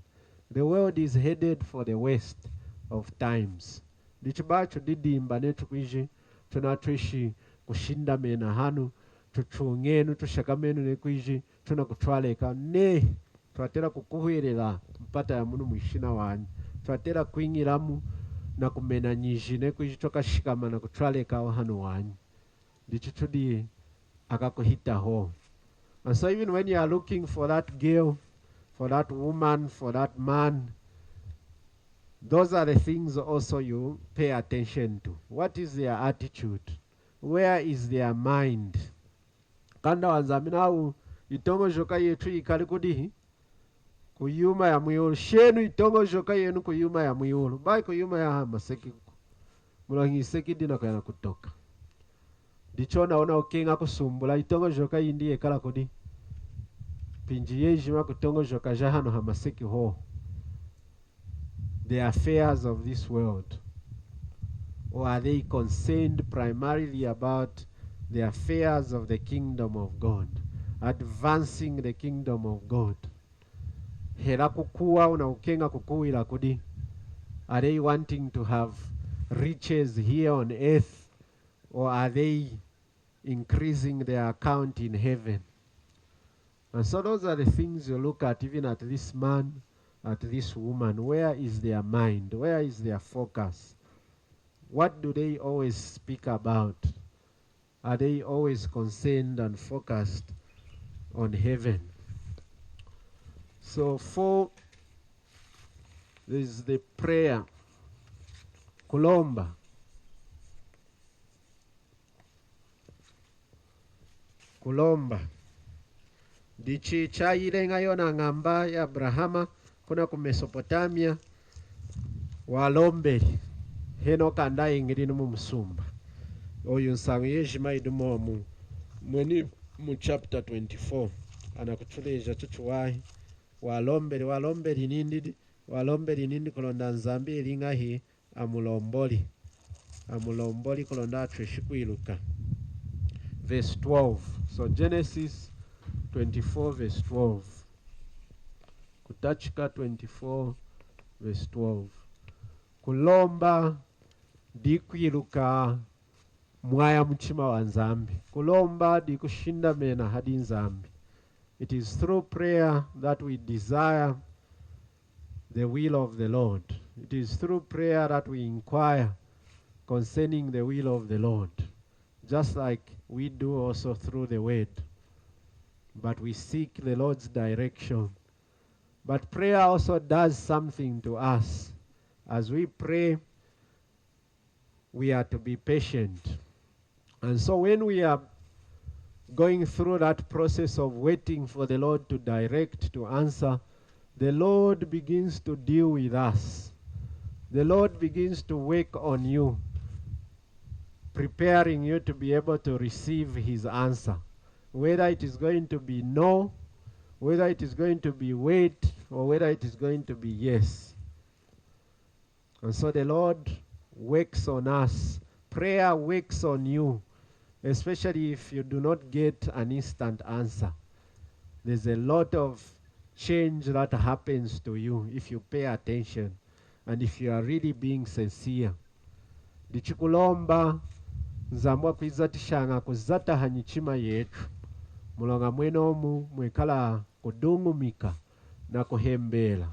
Speaker 1: The world is headed for the waste of times. Dichibacho didi imbanetu kuiji, tunatuishi kushinda mena hanu, tuchungenu, tushakamenu nekuiji, tunakutualeka. Ne, tuatera kukuhirela, mpata ya munu mwishina wanyi. Tuatera kuingiramu na kumena nyishi, nekuiji toka shikama na kutualeka wa hanu wanyi. Dichitudi akakuhita ho. And so even when you are looking for that girl, for that woman, for that man, those are the things also you pay attention to. What is their attitude? Where is their mind? Kanda wanzaminau itongo joka yetu ikali kudihi kuyuma ya muyulu shenu itongo joka yenu kuyuma ya muyulu bai kuyuma ya maseki mulangi seki dina kuyana kutoka dicho naona okenga kusumbula itongo joka yindi ekala kudi pinji yejima kutongo joka jahano hamaseki ho. The affairs of this world, or are they concerned primarily about the affairs of the kingdom of God, advancing the kingdom of God? Hera kukua una ukenga kukuila kudi. Are they wanting to have riches here on earth, or are they increasing their account in heaven? And so those are the things you look at, even at this man, at this woman. Where is their mind? Where is their focus? What do they always speak about? Are they always concerned and focused on heaven? So 4, there's the prayer. Kulomba. Kulomba. Dichi chayirenga yona ngamba ya Abrahama kuna ku Mesopotamia walomberi heno kanda ingiri mu musumba oyo nsango yejima idumo mu mweni mu chapter 24 anakutuleja chuchuwahi walomberi nindi kulonda nzambi elinga hi amulomboli kulonda atweshikwiluka. Verse 12. So Genesis 24 verse 12. Kutachika 24 verse 12. Kulomba dikwiluka mwaya mchima wa nzambi. Kulomba dikushinda mena hadi nzambi. It is through prayer that we desire the will of the Lord. It is through prayer that we inquire concerning the will of the Lord. Just like we do also through the word. But we seek the Lord's direction. But prayer also does something to us. As we pray, we are to be patient. And so when we are going through that process of waiting for the Lord to direct, to answer, the Lord begins to deal with us. The Lord begins to work on you, preparing you to be able to receive his answer. Whether it is going to be no, whether it is going to be wait, or whether it is going to be yes. And so the Lord works on us. Prayer works on you, especially if you do not get an instant answer. There's a lot of change that happens to you if you pay attention and if you are really being sincere. Dichikulomba nzambwa kwizatishanga kuzata hanyichima yetu. Mulonga mwenomu mwekala kudungumika na kuhembela.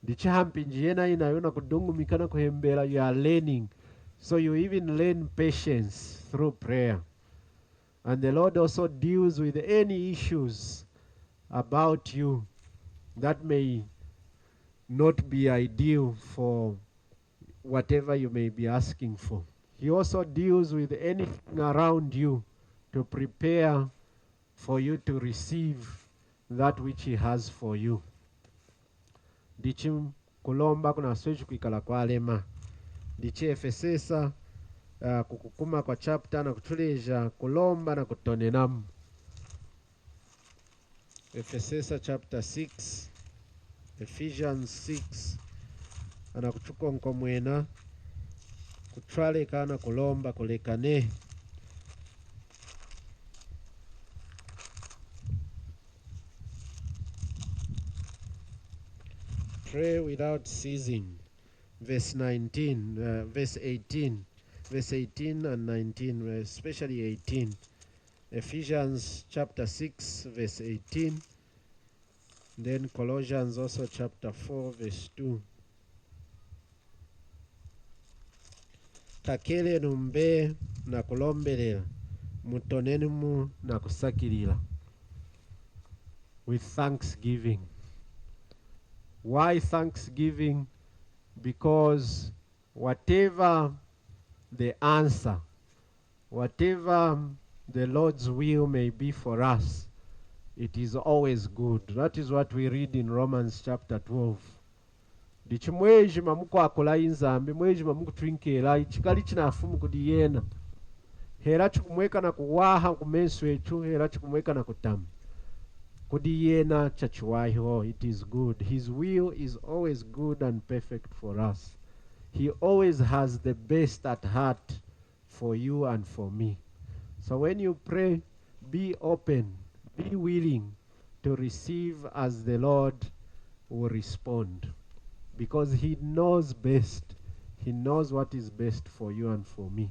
Speaker 1: Dichahampinji yena inayona kudungumika na kuhembela. You are learning. So you even learn patience through prayer. And the Lord also deals with any issues about you that may not be ideal for whatever you may be asking for. He also deals with anything around you to prepare for you to receive that which he has for you. Dichim kulomba kuna switch kuikala kwa lema. Diche Efesesa kukukuma kwa chapter na kutuleja kulomba na kutonenamu. Efesesa chapter 6, Ephesians 6, anakuchukua nkomwena kutwale kana kulomba kulekane. Pray without ceasing. Verse 19, verse 18, verse 18 and 19, especially 18. Ephesians chapter 6, verse 18. Then Colossians also chapter 4, verse 2. Takele numbe na kulombelela mutonenemu na kusakilila with thanksgiving. Why thanksgiving? Because whatever the answer, whatever the Lord's will may be for us, it is always good. That is what we read in Romans chapter 12. Dichimweji mamuko akola inzambi, mweji mamuko twinkela, ichikali chinafumu kudiyena. Hera chikumweka na kuwaha kumensu echu, hera chikumweka na kutamu. Kudiyena chachiwahiho, it is good. His will is always good and perfect for us. He always has the best at heart for you and for me. So when you pray, be open, be willing to receive as the Lord will respond. Because he knows best. He knows what is best for you and for me.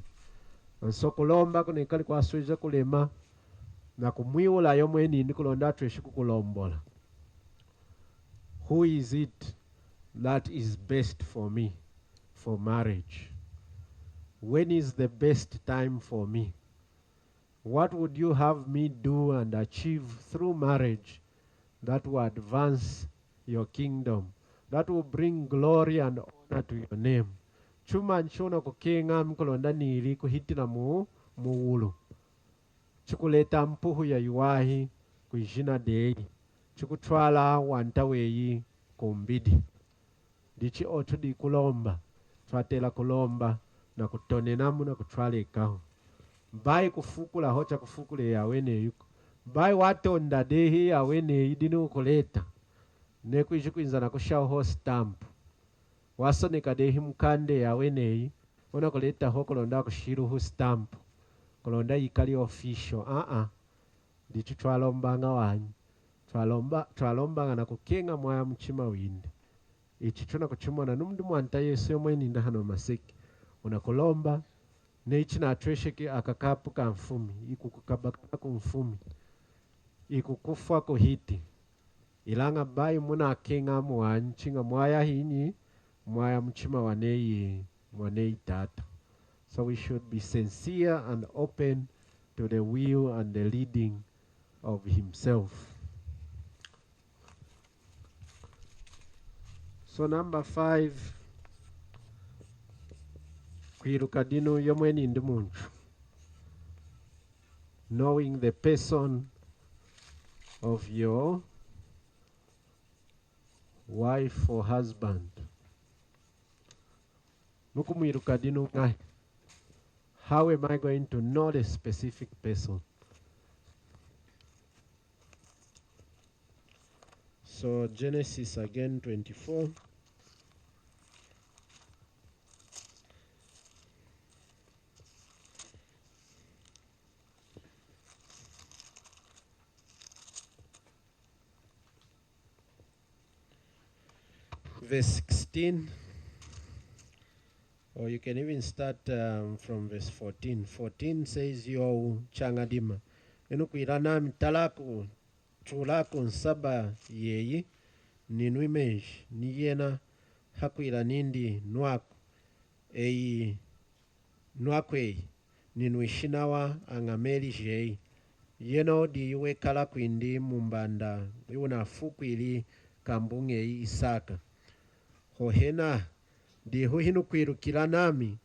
Speaker 1: And so kulomba kunekali kwa sweza kulema na kumwiwula yomweni ni kulonda tueshiku kulombola. Who is it that is best for me for marriage? When is the best time for me? What would you have me do and achieve through marriage that will advance your kingdom, that will bring glory and honor to your name? Chuma nchona kukenga mkolonda nili kuhitila muulu. Chukuleta mpuhu ya yuwahi kujina dei. Chukutwala wantaweyi kumbidi. Dichi otu di kulomba. Twatela kulomba na kutonenamu na kutwala ikahu. Bai kufukula hocha kufukule ya wene yuko. Bai watonda dehi ya wene idinu kuleta. Neku ijukuinza na kushao ho stamp. Waso nekadehi mkande ya wene una kuleta ho kulonda kushiru hu stamp. Kulonda yikali official. Dichu twalombanga wanyi. Twalombanga na kukenga mwaya mchima windi. Ichi chuna kuchumona numdu mwanta yesu yomweni ndahano masiki. Unakulomba. Neichi na atwesheki akakapu ka mfumi. Ikukukabaka kumfumi. Ikukufa kuhiti. Ilanga bai muna akenga mwanyi. Chinga mwaya hini. Mwaya mchima wanei tata. So we should be sincere and open to the will and the leading of himself. So number 5. Kwirukadino yomweni ndimunchu. Knowing the person of your wife or husband. Nukumwirukadino ngai. How am I going to know the specific person? So Genesis again 24. Verse 16. Or you can even start from verse 14. 14 says, Yo changadima. Enukwirana mitalaku chulaku nsaba yeyi ninwimeji niyena hakwira nindi nwaku eyi nwaku eyi ninwishinawa angameli jeyi yeno di wekala kwindi mumbanda yuna fukwili kambunge Isaka hohena di huhinu kwirukila nami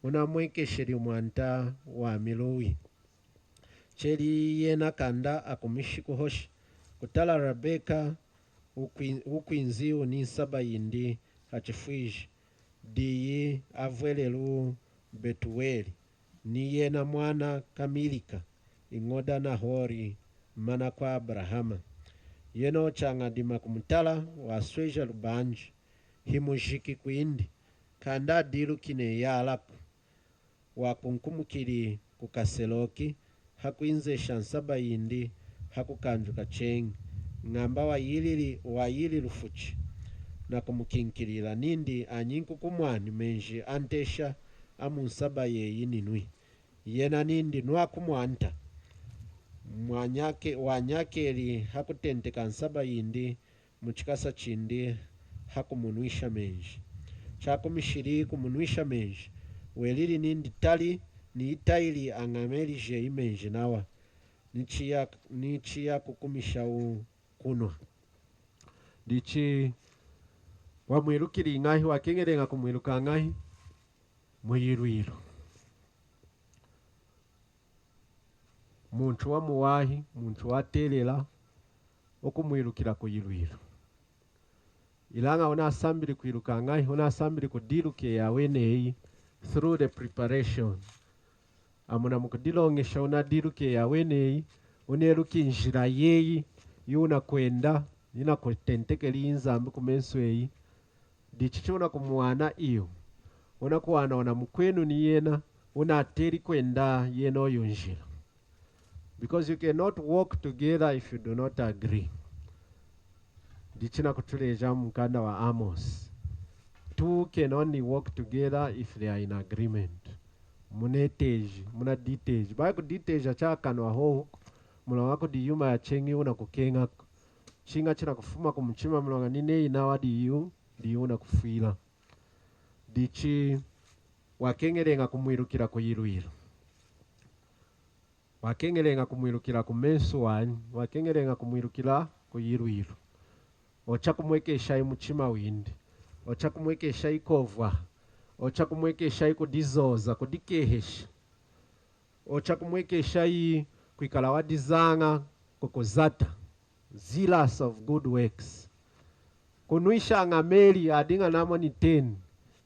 Speaker 1: unamwekesheri mwanta wa miluwi cheli yena kanda akumishiku hoshi kutala Rebeka ukwinziu ni saba yindi hachifwiji diyi avwelelu Betueli ni yena mwana Kamilika ingoda na hori mana kwa Abrahama yeno changadima kumutala wasweja lubanji himujiki kwindi kanda dilu kine ya alapu wakunkumukili kukaseloki hakuinze shansaba yindi hakukanjuka chengi ngamba wayili lufuchi na kumukinkilila nindi anyinku kumwani menji antesha amunsaba yeyi ninwi yena nindi nwakumwanta wanyakeli hakutenteka nsaba yindi muchikasa chindi hakumunwisha menji chakumishiri kumunwisha menji welili nindi tali ni itaili angamelije imenji nawa nichia kukumisha kunwa dichi wamwirukiri ingahi wakengerenga kumwiruka ngahi muyirwiro muntu wa muwahi muntu watelela okumwirukira kuyirwiro ilanga ona asambiri kwiruka ngahi ona asambiri kudiruke yawe neyi through the preparation amuna mukudilongesha ona diruke yawe neyi oneruki njira yeyi yuna kwenda ina kutentekeli inzambi kumensweyi dichichona kumuana iyo ona kuana ona mukwenu ni yena ona ateri kwenda yena oyo njira because you cannot walk together if you do not agree. Dichina kutuleja mkanda wa Amos. Two can only walk together if they are in agreement. Muneteji, muna diteji. Bako diteji achakano wa ho, muna wako di yuma ya chengi una kukenga. Chinga china kufuma kumchima muna nine inawa di yu na kufila. Dichi wakengerenga kumwirukira kuyiruiru. Wakengerenga kumwirukira kumensu wani, wakengerenga kumwirukira kuyiruiru. Ocha kumwekesha imuchima windi. Ocha kumwekesha ikovwa. Ocha kumwekesha ikudizoza, kudikehesha. Ocha kumwekesha kuikala wadizanga kukozata. Zealous of good works. Kunuisha ngameli adinga namo ni 10.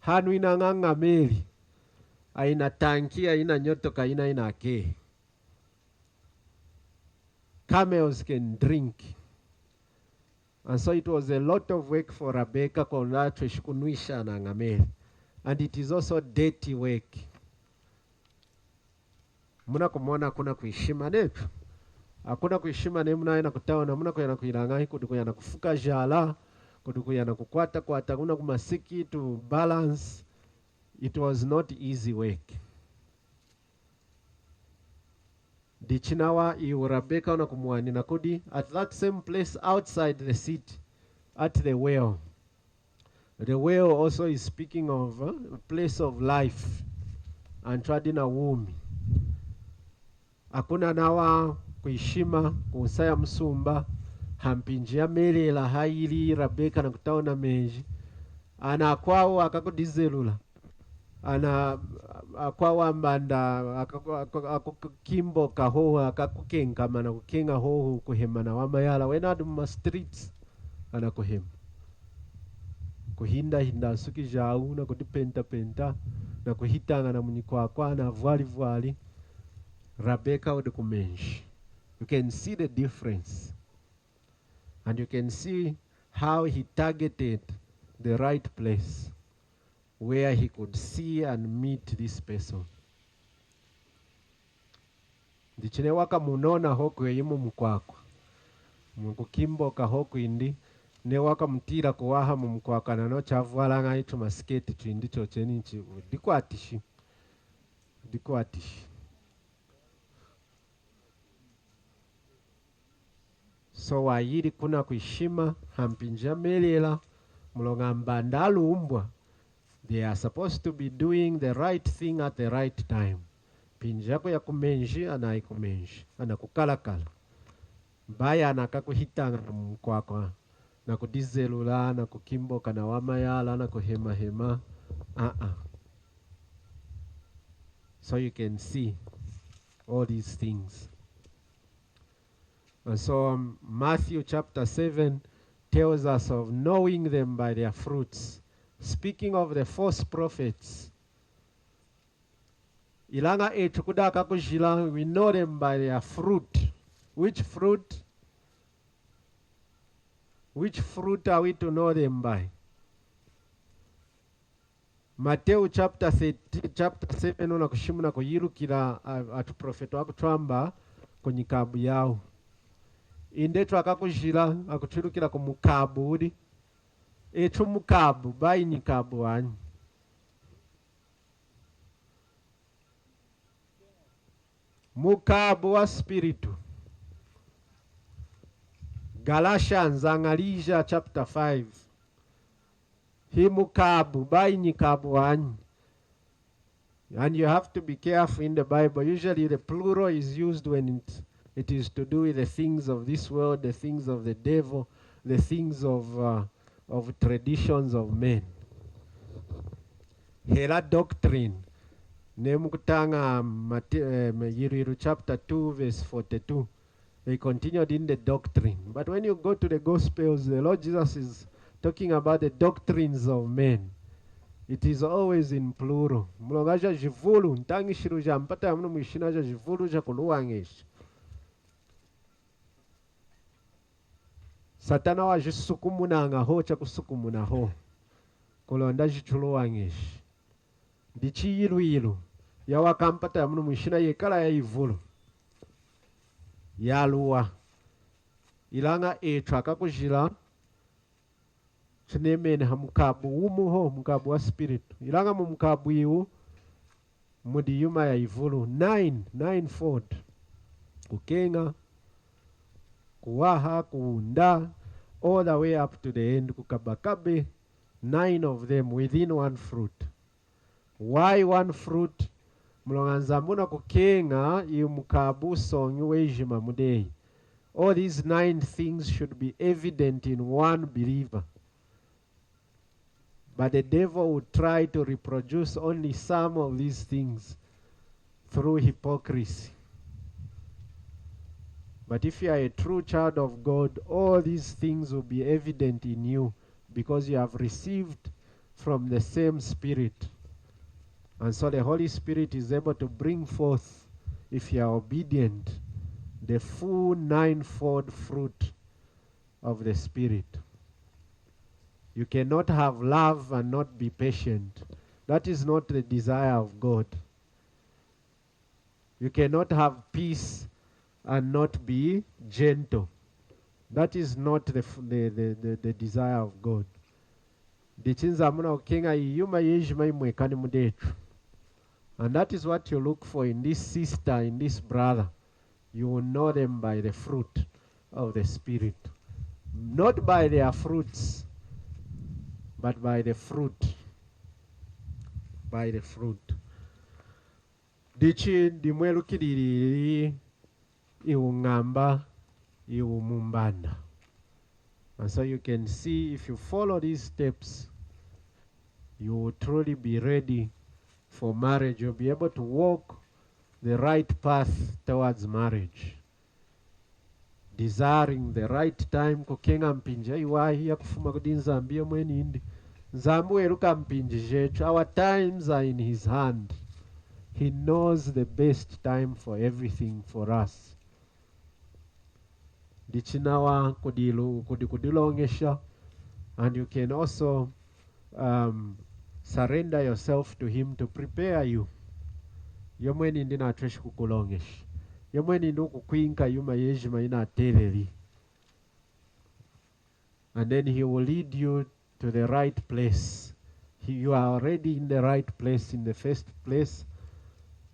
Speaker 1: Hanu ina ngameli. Aina tanki, aina nyotoka, aina ake. Camels can drink. And so it was a lot of work for Rebecca kunuisha na ngameli. And it is also dirty work. Muna kumona kuna kuishima netu. Hakuna kuishima ne muna yana kutaona, muna kuyana kuilangahi, kuyana kufuka jala, kuyana kukwata, kuna kumasiki to balance. It was not easy work. Dichinawa iu Rebecca una kumuani na kudi at that same place outside the city, at the well. The well also is speaking of a place of life and tradina wumi. Hakuna nawa kuishima kusaya msumba hampinjia mele la haili Rebecca na kutaona meji. Ana kwao akakudizelula. Ana akwawa mbanda akukimbo kaho akakukenga mana kukenga ho kuhemana wamayala wenadu ma streets ana kuhema kuhinda suki jau na kudipenta na kuhitanga na munyikwa na vwali Rebecca would kumenshi. You can see the difference and you can see how he targeted the right place where he could see and meet this person. Dichine waka munona hoku yimu mkwakwa. Mukukimboka hoku indi. Ne waka mtira kuwaha mkwakwa na no chavuala nga itu masketi tu indi chocheni nchi. Dikuatishi. So wayiri kuna kuishima hampinja melela. Mulonga mbandalu umbwa. They are supposed to be doing the right thing at the right time. Pinjako ya kumenji anaikumenji. Anakukalakala. Baya anakakuhitanga mkwakwa. Na kudizelula, na kukimboka na wamayala, na kuhema. So you can see all these things. And so Matthew chapter 7 tells us of knowing them by their fruits. Speaking of the false prophets, ilanga etukudaka kujila, we know them by their fruit. Which fruit? Which fruit are we to know them by? Matthew chapter 7 una kushimuna kuyirukira atu profeto akutwamba konyikabu yao. Indetu akakujila akuchirukira kumukabu udi. Echo mukabu bai nikabu wanyi. Mukabu wa spiritu. Galatians Angalija chapter 5. Hi mukabu bai nikabu wanyi. And you have to be careful in the Bible. Usually the plural is used when it is to do with the things of this world, the things of the devil, the things of traditions of men. Hera doctrine. Nemukutanga Yiriru chapter 2 verse 42. They continued in the doctrine. But when you go to the Gospels, the Lord Jesus is talking about the doctrines of men. It is always in plural. Mulongaja jivulu ntangi shiruja mpata ya mnu mwishinaja jivulu ja kuluwangesh. Satana wa jisukumuna ngaho cha kusukumuna ho. Kulonda jichuluwangesh. Dichi yilu yilu. Ya wakampata ya mnu mwishina yekala ya ivulu. Yaluwa. Ilanga etwaka kujila. Chinemene hamukabu umuho mukabu wa spirit. Ilanga mumukabu iwu mudi yuma ya ivulu. Ninefold. Kukenga. Kuwaha. Kuunda. All the way up to the end. Kukabakabe. 9 of them within one fruit. Why one fruit? Mulonganzamuna kukenga yu mukabu songi wejima mudei. All these 9 things should be evident in one believer. But the devil would try to reproduce only some of these things through hypocrisy. But if you are a true child of God, all these things will be evident in you because you have received from the same Spirit. And so the Holy Spirit is able to bring forth, if you are obedient, the full 9-fold fruit of the Spirit. You cannot have love and not be patient. That is not the desire of God. You cannot have peace and not be gentle. That is not the desire of God. And that is what you look for in this sister, in this brother. You will know them by the fruit of the Spirit. Not by their fruits, but by the fruit. By the fruit. Dichi dimwelu kidiri iungamba iumumbanda. And so you can see if you follow these steps, you will truly be ready for marriage. You'll be able to walk the right path towards marriage. Desiring the right time kukenga mpinja iwahi ya kufuma kudi nzambia mweni indi. Nzambu eruka mpinja jechu. Our times are in his hand. He knows the best time for everything for us. Dichinawa kudilongesha. And you can also surrender yourself to him to prepare you. Yomweni ndi na tresh kukulongesh. Yomweni ndu kukwinka yuma yejima ina teleli. And then he will lead you to the right place. You are already in the right place in the first place.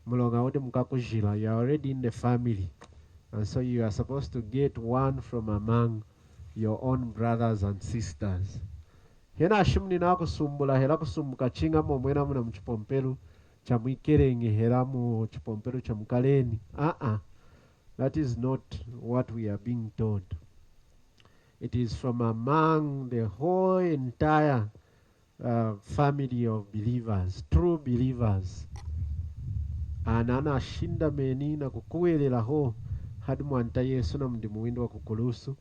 Speaker 1: Mulonga ode mukakujila. You are already in the family. And so you are supposed to get one from among your own brothers and sisters. Hena ashimni na kusumbula hela kusumbuka chinga momwena muna mchipompelu cha mwikerenge hela mu chipompelu cha mkaleni. That is not what we are being told. It is from among the whole entire family of believers, true believers. Anana shinda meni na kukuwelela ho hadi mwanta Yesu na mdimu windu wa kukulusu.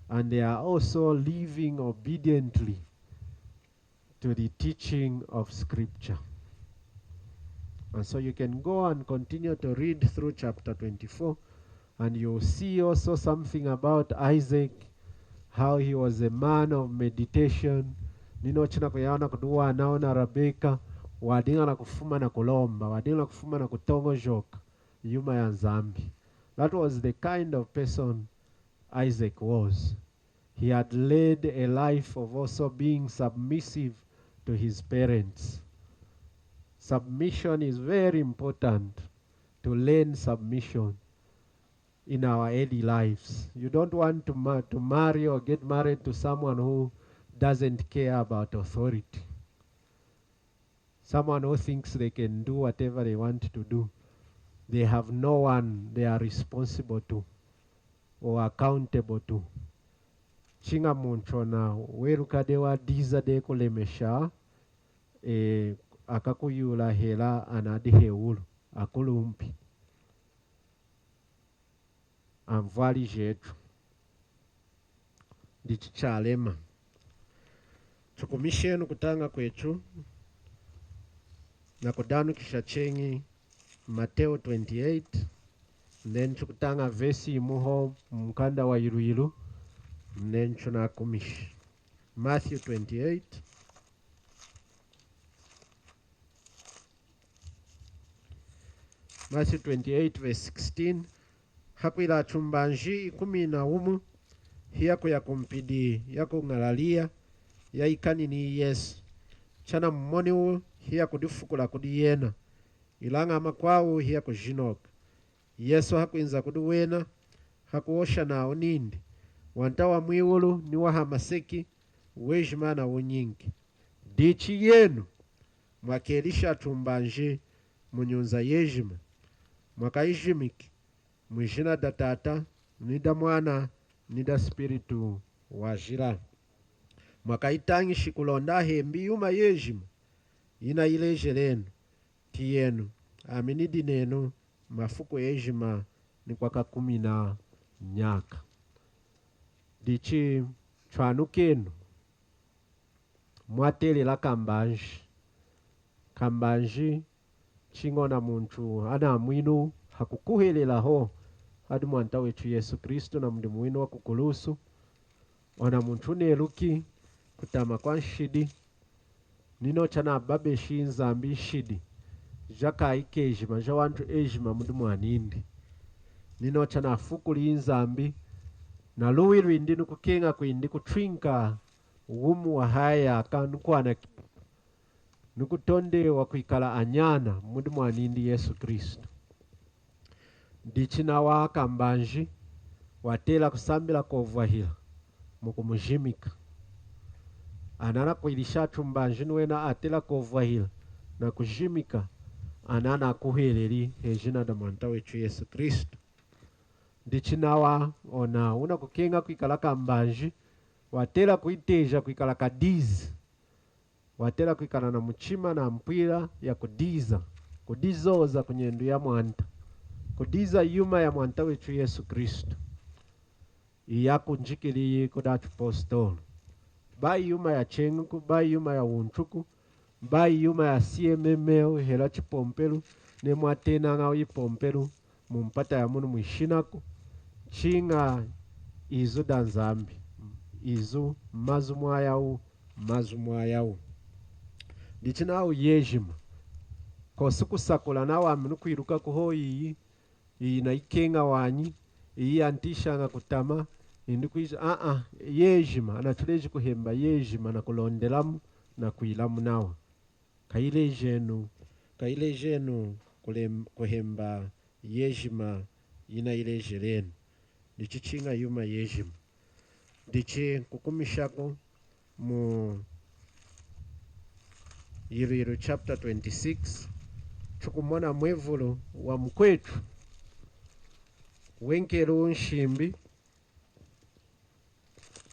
Speaker 1: And they are also living obediently to the teaching of Scripture. And so you can go and continue to read through chapter 24, and you'll see also something about Isaac, how he was a man of meditation. Nino china kuyaona kuduwa anaona Rebecca, wadinga na kufuma na kulomba, wadinga na kufuma na kutongo joka, yuma ya nzambi. That was the kind of person Isaac was. He had led a life of also being submissive to his parents. Submission is very important, to learn submission in our early lives. You don't want to marry or get married to someone who doesn't care about authority. Someone who thinks they can do whatever they want to do. They have no one they are responsible to or accountable to. Chinga muntu na werukade wa diza de kulemesha akakuyula hela anadiheulu akulumpi amvali jetu ndichichalema chukumishenu kutanga kwechu na kudanu kisha chengi Mateo 28 then chukutanga vesi imuho mkanda wa iruilu then chunakumish Matthew 28 Matthew 28 verse 16 hakwila chumbanji 11 hiyako ya kumpidi yako ngalalia ya ikani ni Yesu chana mmoni uo hiya kudifukula kudiyena ilanga makwawo hiya kujinoka Yesu hakuinza kuduwena hakuosha nao nindi wantawa mwiwulu ni wahamaseki wejimana unyingi dichi yenu mwakelisha tumbanje munyunza yejima mwakaijimiki mwijina da tata nida mwana nida spiritu wajira mwakaitangishi kulonda hembi yuma yejima ina ileje lenu tiyenu aminidi nenu mafuko yejima ni kwa 10 nyaka dichi chwanukenu mwatele la kambanji chingona muntu ana mwinu hakukuhelela ho hadi mwanta wetu Yesu Kristo na mdi mwinu wa kukulusu wana muntu neluki kutama kwa nshidi nino chana babe shinzambi shidi jaka ikejima jawantu ejima mdi mwanindi nino chana fukuli inzambi na luwilu indi nukukenga kuindi kutwinka ugumu wa haya kanukwana nukutonde wa kuikala anyana mudi mwanindi Yesu Kristo dichina wa kambanji watela kusambila kovwahila mukumujimika anana kuilisha chumbanji nuwena atela kovwahila na kujimika anana kuheleri hejina da mwanta wechu Yesu Kristo dichinawa ona una kukenga kuikala kambanji watela kuiteja kuikala kadizi watela kuikala na mchima na mpira ya kudizoza kunyendu ya mwanta kudiza yuma ya mwanta wechu Yesu Kristo iyaku njikili kudatu postolo bai yuma ya chenguku bai yuma ya unchuku bai yuma ya siememeo hela chipompelu ne mwatena nga uipompelu mumpata ya munu mwishinaku chinga izu danzambi izu mazumwa yau dichina au yejima kosuku sakula na waminu kuiruka kuho iyi na ikenga wanyi iyi antisha nga kutama indi kuisha yejima anatuleji kuhemba yejima na kulondelamu na kuilamu nawa kaile jenu kuhemba yejima ina ile jelenu dichichinga yuma yejima dichi kukumishako mu Yiru chapter 26 chukumona mwevulu wa mkwetu wenkeru nshimbi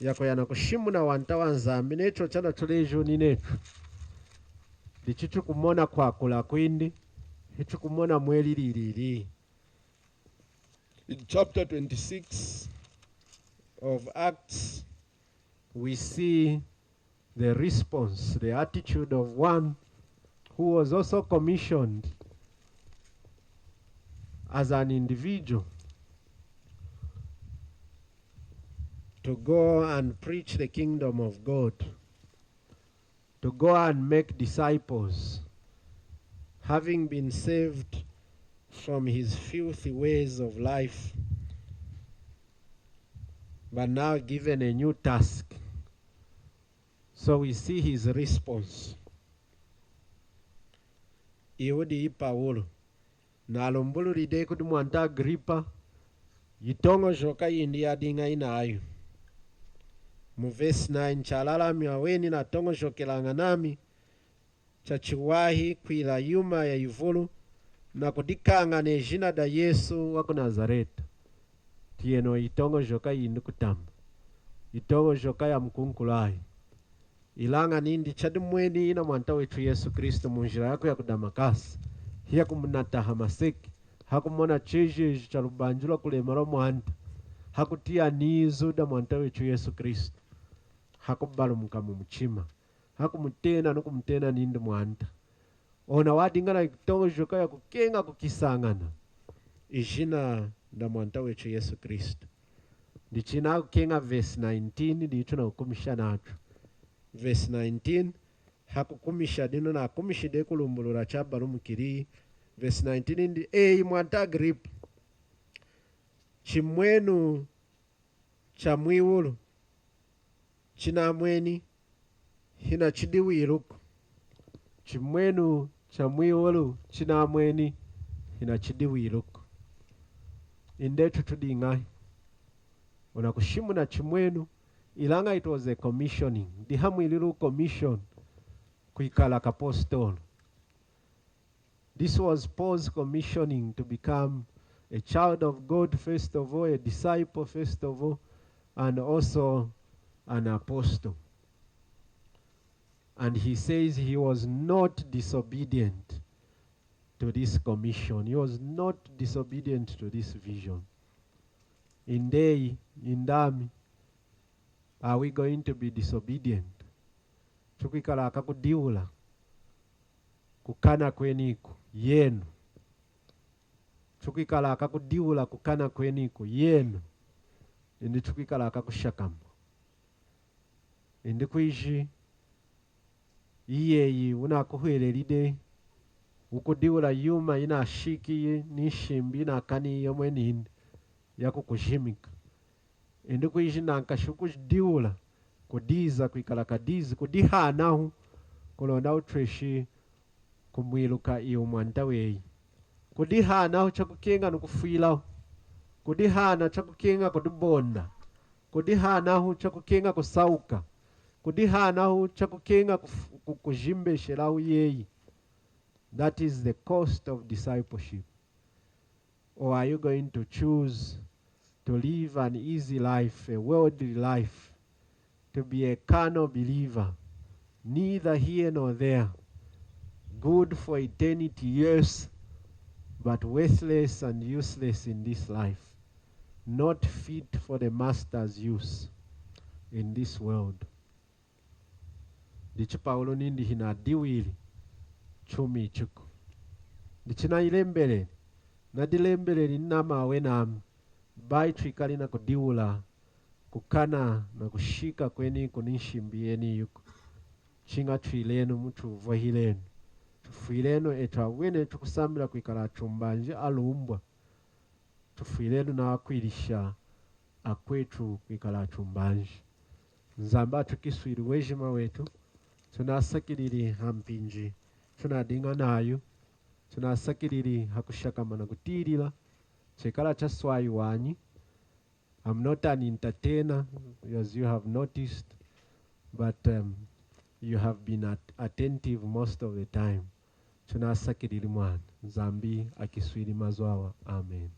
Speaker 1: yako yana kushimu na wanta wanzambi necho chana tulejo ni necho dichichu kumona kwa kula kwindi hichu kumona mweli lilili. In chapter 26 of Acts we see the response, the attitude of one who was also commissioned as an individual to go and preach the kingdom of God, to go and make disciples, having been saved from his filthy ways of life, but now given a new task. So we see his response. Iudi Paulo na alombulu lide kudumwanta Agripa yitongo joka india dinga inayo. Mu verse 9 chalala miaweni na tongo jokelanga nami chachiwahi kwila yuma ya ivulu na kudikanga ne jina da Yesu wa Nazareta tieno itongo joka yindu kutamba itongo joka ya mkunkulai ilanga nindi chadi mweni ina mwanta wetu Yesu Kristo munjira yako ya kudamakasi hiya kumunata hamaseki hakumona cheje cha lubanjula kulemara mwanta hakutia nizo da mwanta wetu Yesu Kristo hakubalo mukamu muchima hakumutena nukumutena nindi mwanta ona wadingana itongo joka ya kukenga kukisangana ijina da mwanta wetu Yesu Kristo ndichina kukenga verse 19 ndichuna kukumisha nacho verse 19 hakukumisha dino na kumishide kulumbulura chabaru mukiri verse 19 ndi mwanta Agripa chimwenu cha mwiwulu china mweni hina chidiwiruko chimwenu cha mwiwulu china mweni hina chidiwiruko indetu tudingai unakushimu na chimwenu ilanga it was a commissioning dihamu iliru commission kuikala kapostol. This was Paul's commissioning to become a child of God first of all, a disciple first of all, and also an apostle. And he says he was not disobedient to this commission. He was not disobedient to this vision. In Dami, are we going to be disobedient? Chukikala akakudiula kukana kweniku yenu. Chukikala akakudiula kukana kweniku yenu. Indi chukikala akakushakamba. Indi kuishi iyeyi unakuhwelelide ukudiula yuma ina shiki nishimbi na kani yomwe nindi yakukushimika. Indi kuishi nankashukudiula kudiza kuikala kadizi kudihanahu kulonda utreshi kumwiluka iyo mwanta weyi kudihanahu chakukenga nukufilaho kudihana chakukenga kudubonda kudihanahu chakukenga kusauka kudihanahu chakukenga kujimbeshelaho yeyi. That is the cost of discipleship. Or are you going to choose to live an easy life, a worldly life, to be a carnal believer, neither here nor there, good for eternity, yes, but worthless and useless in this life, not fit for the master's use in this world? Dichi Paulo nindi hina diwili chumi ichuku. Dichina ilembele, na dilembele ninama wenam, bai trikali na kudiula, kukana na kushika kweni kunishimbieni yuko. Chinga chilenu mtu vahilenu. Tufilenu etra wene tukusamila kuikala chumbanje alumbwa. Tufilenu na akwilisha akwetu kuikala chumbanje. Nzamba tukiswiri wejima wetu. Tunasakilili hampinji. Tunadinga nayo. Tunasakilili hakushakamana kutirila. Chekala chaswai wanyi. I'm not an entertainer, as you have noticed, but you have been attentive most of the time. Tunasakilili mwana. Zambi akiswili mazwawa. Amen.